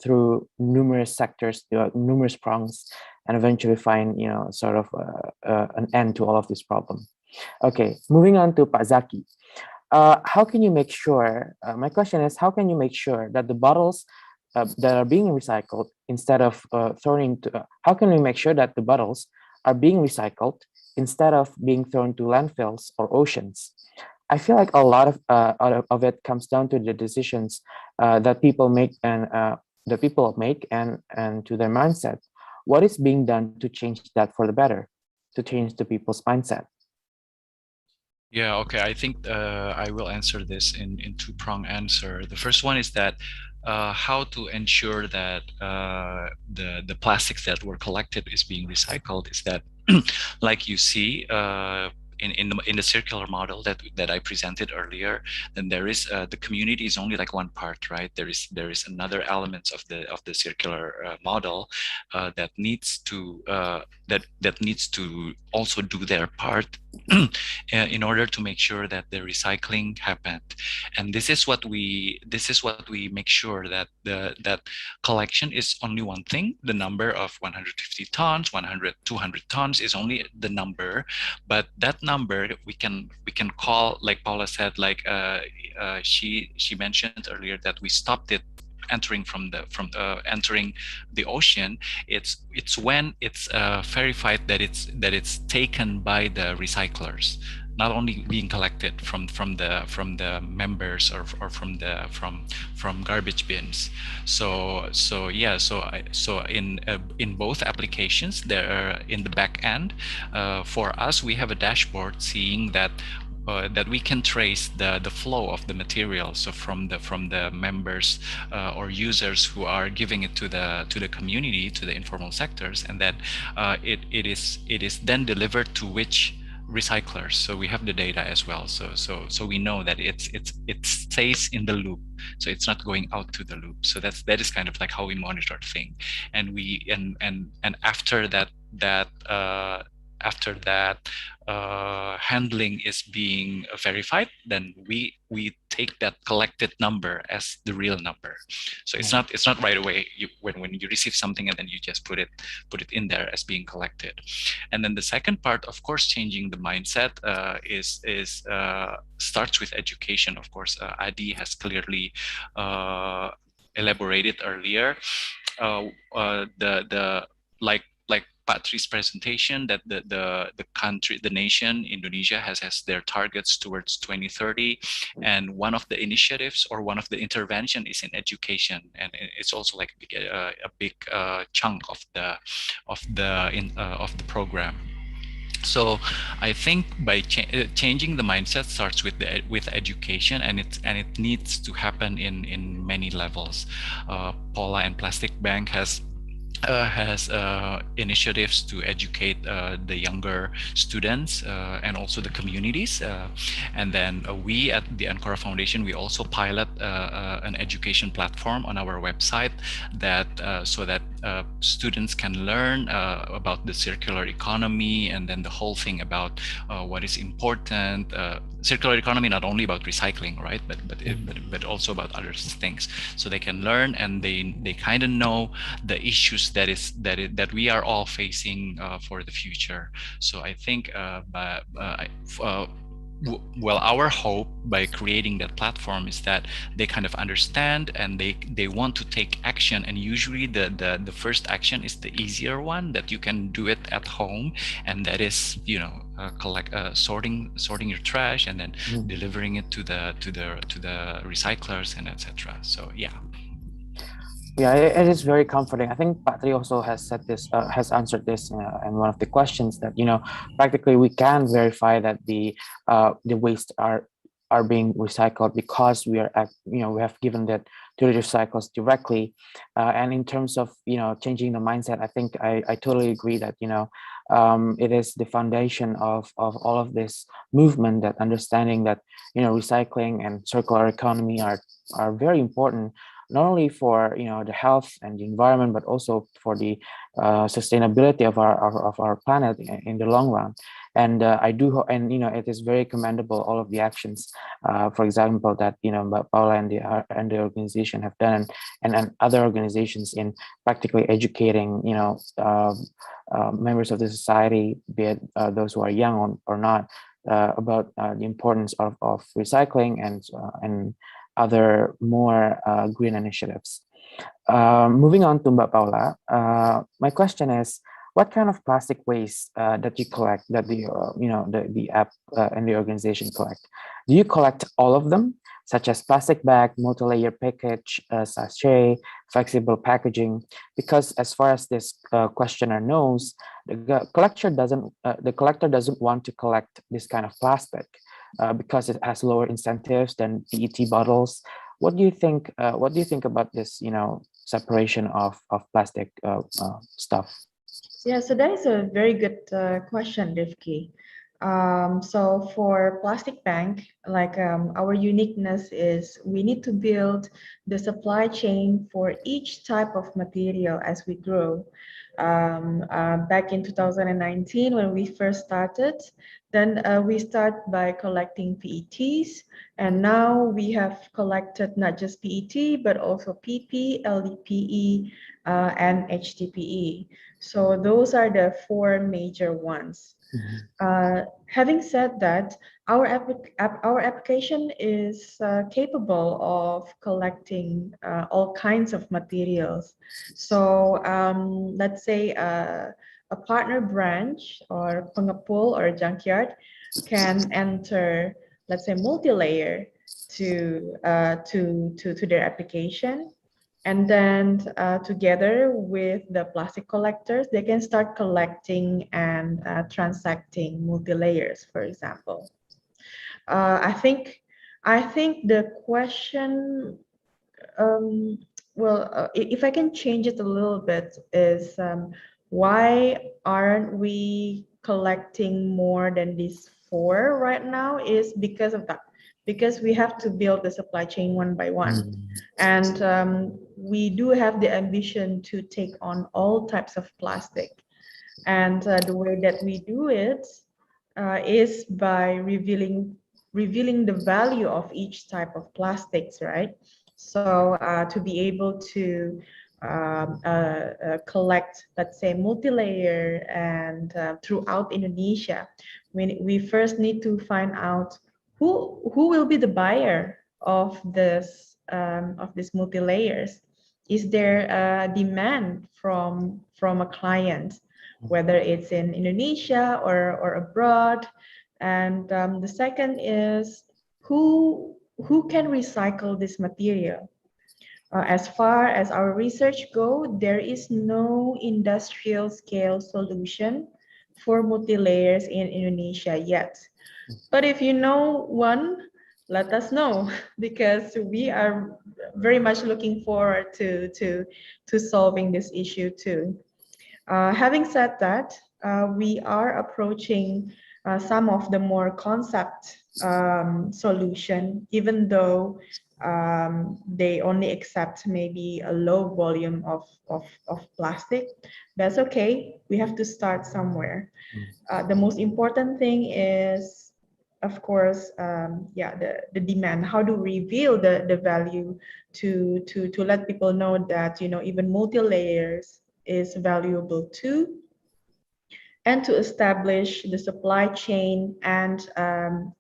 through numerous sectors, numerous prongs, and eventually find sort of an end to all of this problem. Okay, moving on to Pak Zakky. How can you make sure, my question is, how can you make sure that the bottles that are being recycled instead of how can we make sure that the bottles are being recycled instead of being thrown to landfills or oceans? I feel like a lot of it comes down to the decisions that people make and to their mindset. What is being done to change that for the better, to change the people's mindset?
Yeah, okay. I think I will answer this in two-prong answer. The first one is that how to ensure that the plastics that were collected is being recycled is that, like you see in the circular model that I presented earlier, then there is the community is only like one part, right? There is another elements of the circular model that needs to also do their part in order to make sure that the recycling happened. And this is what we make sure, that that collection is only one thing. The number of 150 tons, 100, 200 tons is only the number, but that number we can call, like Paola said, like she mentioned earlier, that we stopped it entering entering the ocean. It's when it's verified that it's taken by the recyclers. not only being collected from the members or from garbage bins. So in both applications, there are, in the back end, for us, we have a dashboard seeing that we can trace the flow of the material. So from the members or users who are giving it to the community, to the informal sectors, and then it is then delivered to which recyclers. So we have the data as well. So we know that it stays in the loop. So it's not going out to the loop. So that is kind of like how we monitor things. And we and after that handling is being verified, then we take that collected number as the real number. So it's not right away when you receive something and then you just put it in there as being collected. And then the second part, of course, changing the mindset is starts with education. Of course, Adi has clearly elaborated earlier. Like Patri's presentation, that the country, the nation, Indonesia has their targets towards 2030, and one of the initiatives or one of the intervention is in education, and it's also like a big chunk of the program. So I think by changing the mindset starts with education, and it needs to happen in many levels. Paola and Plastic Bank has initiatives to educate the younger students and also the communities. And then we at the Ancora Foundation, we also pilot an education platform on our website that so that students can learn about the circular economy, and then the whole thing about what is important. Circular economy, not only about recycling, right, but also about other things, so they can learn and they kind of know the issues that we are all facing for the future. So I think well, our hope by creating that platform is that they kind of understand and they want to take action. And usually the first action is the easier one, that you can do it at home, and that is, you know, sorting your trash and then delivering it to the recyclers and etc. So yeah.
Yeah, it is very comforting. I think Patri also has said this, has answered this in one of the questions, that, you know, practically we can verify that the waste are being recycled because we are, you know, we have given that to the recyclers directly. And in terms of, you know, changing the mindset, I think I totally agree that, you know, it is the foundation of all of this movement, that understanding that, you know, recycling and circular economy are very important, not only for, you know, the health and the environment, but also for the sustainability of our planet in the long run. And I do, and you know, it is very commendable, all of the actions, for example, that, you know, Paola and the organization have done, and other organizations in practically educating, you know, members of the society, be it those who are young or not, about the importance of recycling and other more green initiatives. Moving on to Mbak Paola, my question is, what kind of plastic waste that you collect, that the you know, the app and the organization collect? Do you collect all of them, such as plastic bag, multi-layer package, sachet, flexible packaging? Because as far as this questioner knows, the collector doesn't want to collect this kind of plastic because it has lower incentives than PET bottles. What do you think? What do you think about this, you know, separation of plastic stuff?
Yeah, so that is a very good question, Rifki. So for Plastic Bank, like our uniqueness is we need to build the supply chain for each type of material as we grow. Back in 2019, when we first started, then we start by collecting PETs, and now we have collected not just PET, but also PP, LDPE, and HDPE. So those are the four major ones. Having said that, our application is capable of collecting all kinds of materials. So let's say a partner branch or pengepul or a junkyard can enter, let's say, multi-layer to their application. And then together with the plastic collectors, they can start collecting and transacting multi-layers, for example. I think the question, if I can change it a little bit, is why aren't we collecting more than these 4 right now? Is because of that. Because we have to build the supply chain one by one. And we do have the ambition to take on all types of plastic. And the way that we do it is by revealing the value of each type of plastics, right? So to be able to collect, let's say, multi-layer and throughout Indonesia, we first need to find out who will be the buyer of this multi-layers. Is there a demand from a client, whether it's in Indonesia or abroad? And the second is who can recycle this material? As far as our research goes, there is no industrial scale solution for multi-layers in Indonesia yet. But if you know one, let us know, because we are very much looking forward to solving this issue too. Having said that, we are approaching some of the more concept solution, even though they only accept maybe a low volume of plastic. That's okay. We have to start somewhere. The most important thing is, of course, the demand. How to reveal the value to let people know that, you know, even multi-layers is valuable too, and to establish the supply chain and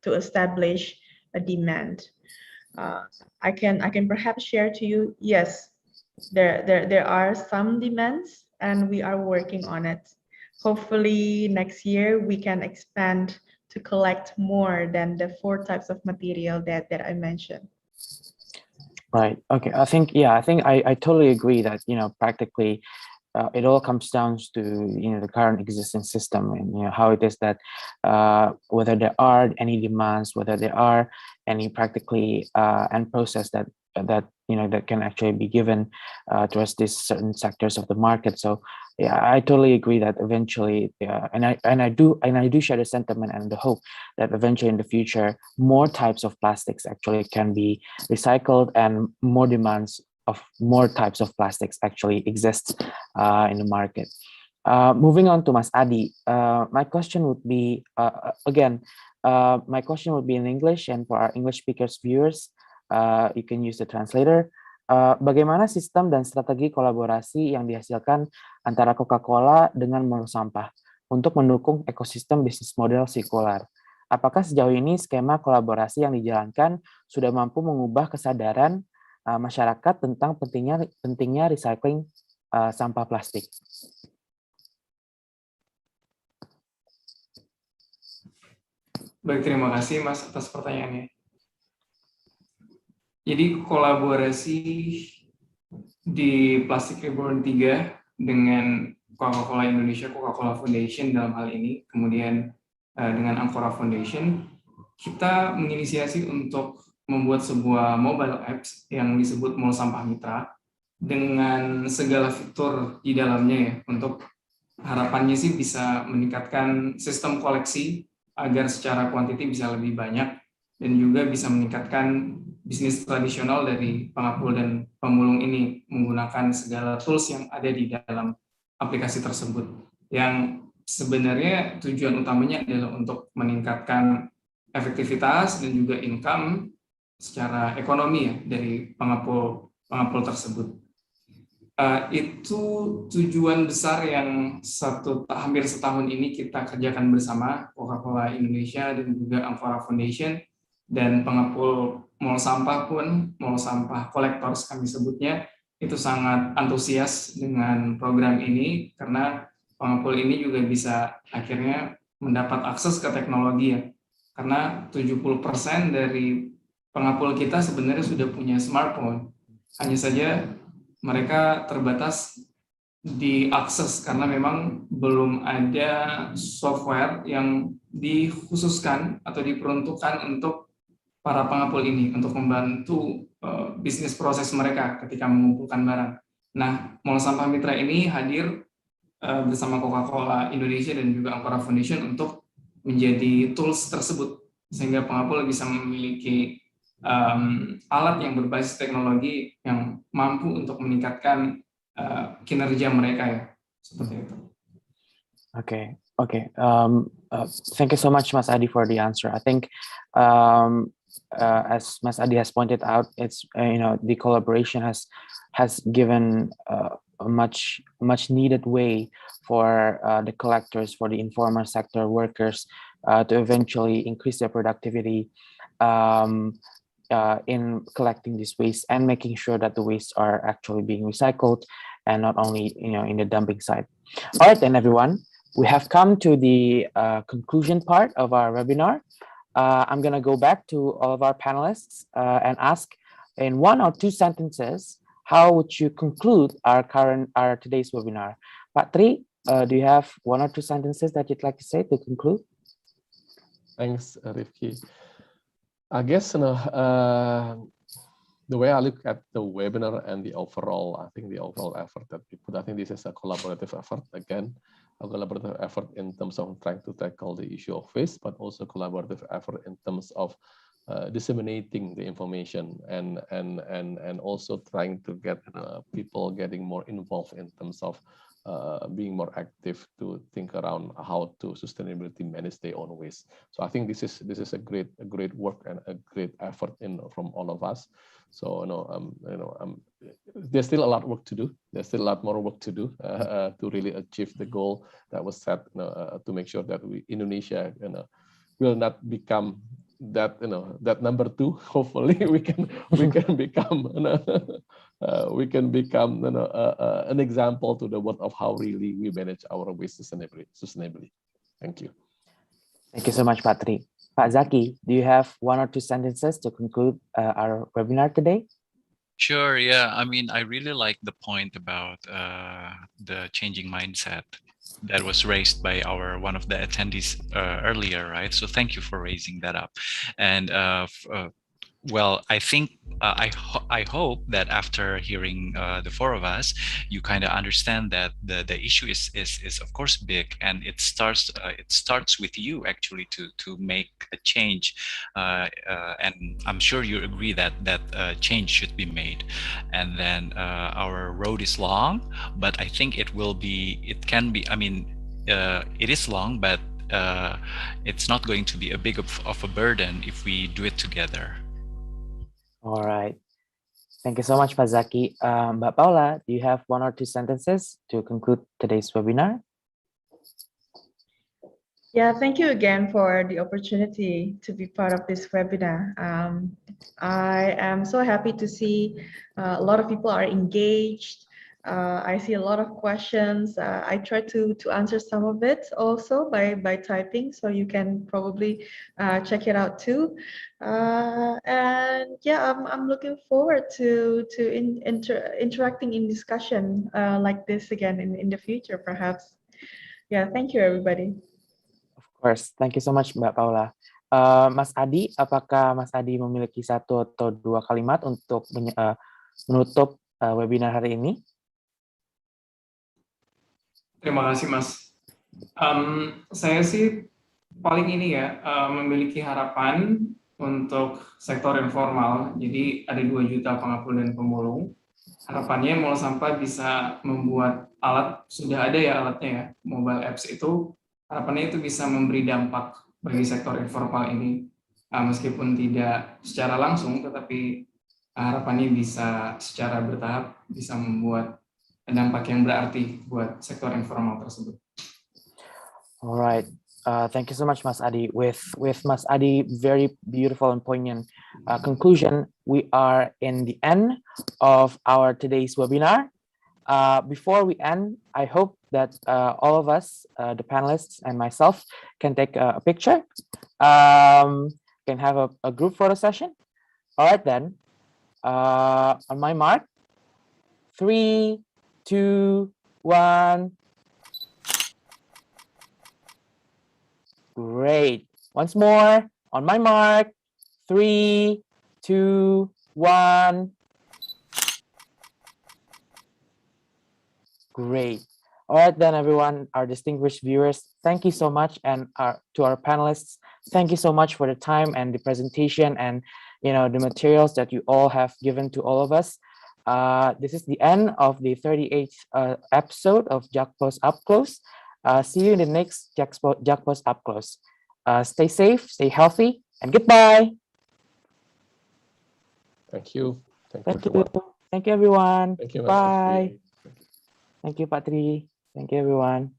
to establish a demand. I can perhaps share to you, yes, there are some demands and we are working on it. Hopefully next year we can expand to collect more than the 4 types of material that I mentioned.
Right. Okay. I think I totally agree that, you know, practically it all comes down to, you know, the current existing system, and, you know, how it is that whether there are any demands, whether there are any practically and process that you know that can actually be given towards these certain sectors of the market. So yeah, I totally agree that eventually, and I do share the sentiment and the hope that eventually in the future more types of plastics actually can be recycled and more demands of more types of plastics actually exists in the market. Moving on to Mas Adi, my question would be my question would be in English, and for our English speakers viewers, you can use the translator. Bagaimana sistem dan strategi kolaborasi yang dihasilkan antara Coca-Cola dengan MallSampah untuk mendukung ekosistem bisnis model sirkular? Apakah sejauh ini skema kolaborasi yang dijalankan sudah mampu mengubah kesadaran masyarakat tentang pentingnya recycling sampah plastik?
Baik, terima kasih Mas atas pertanyaannya. Jadi kolaborasi di Plastic Reborn 3 dengan Coca-Cola Indonesia, Coca-Cola Foundation dalam hal ini, kemudian dengan Ancora Foundation, kita menginisiasi untuk membuat sebuah mobile apps yang disebut MallSampah Mitra dengan segala fitur di dalamnya ya, untuk harapannya sih bisa meningkatkan sistem koleksi agar secara kuantiti bisa lebih banyak dan juga bisa meningkatkan bisnis tradisional dari pengapul dan pemulung ini menggunakan segala tools yang ada di dalam aplikasi tersebut, yang sebenarnya tujuan utamanya adalah untuk meningkatkan efektivitas dan juga income secara ekonomi ya dari pengapul tersebut. Itu tujuan besar yang hampir setahun ini kita kerjakan bersama Coca-Cola Indonesia dan juga Ancora Foundation, dan pengapul MallSampah pun, MallSampah Collectors kami sebutnya, itu sangat antusias dengan program ini karena pengapul ini juga bisa akhirnya mendapat akses ke teknologi ya, karena 70% dari pengapul kita sebenarnya sudah punya smartphone. Hanya saja mereka terbatas diakses karena memang belum ada software yang dikhususkan atau diperuntukkan untuk para pengapul ini untuk membantu bisnis proses mereka ketika mengumpulkan barang. Nah, MallSampah Mitra ini hadir bersama Coca-Cola Indonesia dan juga Ancora Foundation untuk menjadi tools tersebut sehingga pengapul bisa memiliki alat yang berbasis teknologi yang mampu untuk meningkatkan kinerja mereka ya, seperti itu.
Okay. Thank you so much, Mas Adi, for the answer. I think, as Mas Adi has pointed out, it's the collaboration has given a much needed way for the collectors, for the informal sector workers, to eventually increase their productivity in collecting this waste and making sure that the wastes are actually being recycled and not only in the dumping site. All right, then, everyone, we have come to the conclusion part of our webinar. I'm going to go back to all of our panelists and ask, in 1 or 2 sentences, how would you conclude our today's webinar? Pak Tri, do you have 1 or 2 sentences that you'd like to say to conclude?
Thanks, Rifki. I guess the way I look at the webinar and the overall, I think the overall effort that we put, I think this is a collaborative effort, again, a collaborative effort in terms of trying to tackle the issue of waste, but also collaborative effort in terms of disseminating the information and also trying to get people getting more involved in terms of being more active to think around how to sustainability manage their own waste. So I think this is a great work and a great effort from all of us. So there's still a lot of work to do. There's still a lot more work to do to really achieve the goal that was set to make sure that Indonesia will not become that that number 2. Hopefully we can become an example to the world of how really we manage our waste sustainably. Thank you.
Thank you so much, Pak Tri. Pak Zakky, do you have 1 or 2 sentences to conclude our webinar today?
Sure, yeah. I mean, I really like the point about the changing mindset that was raised by one of the attendees earlier, right? So thank you for raising that up. And well, I think I hope that after hearing the 4 of us, you kind of understand that the issue is of course big, and it starts with you actually to make a change, and I'm sure you agree that change should be made. And then our road is long, but I think it is long, but it's not going to be a big of a burden if we do it together.
All right. Thank you so much, Pak Zakky. Mbak Paola, do you have 1 or 2 sentences to conclude today's webinar?
Yeah, thank you again for the opportunity to be part of this webinar. I am so happy to see a lot of people are engaged. I see a lot of questions. I try to answer some of it also by typing, so you can probably check it out too. And yeah, I'm looking forward to interacting in discussion like this again in the future, perhaps. Yeah, thank you, everybody.
Of course, thank you so much, Mbak Paola. Mas Adi, apakah Mas Adi memiliki 1 atau 2 kalimat untuk menutup webinar hari ini?
Terima kasih, Mas. Saya sih paling ini ya, memiliki harapan untuk sektor informal. Jadi ada 2 juta pengapul dan pemulung. Harapannya MallSampah bisa membuat alat, sudah ada ya alatnya ya, mobile apps itu, harapannya itu bisa memberi dampak bagi sektor informal ini. Meskipun tidak secara langsung, tetapi harapannya bisa secara bertahap bisa membuat dampak yang berarti buat sektor informal tersebut.
Alright, thank you so much, Mas Adi. With Mas Adi, very beautiful and poignant conclusion, we are in the end of our today's webinar. Before we end, I hope that all of us, the panelists and myself, can take a picture. Can have a group photo session. All right then. On my mark, 3, 2, 1. Great. Once more, on my mark, 3, 2, 1. Great. All right then, everyone, our distinguished viewers, thank you so much, and to our panelists, thank you so much for the time and the presentation and the materials that you all have given to all of us. This is the end of the 38th episode of Jakpost Up Close. See you in the next Jakpost Up Close. Stay safe, stay healthy, and goodbye.
Thank you.
Thank you. Thank you, everyone.
Thank you.
Bye. Thank you, Pak Tri. Thank you, everyone.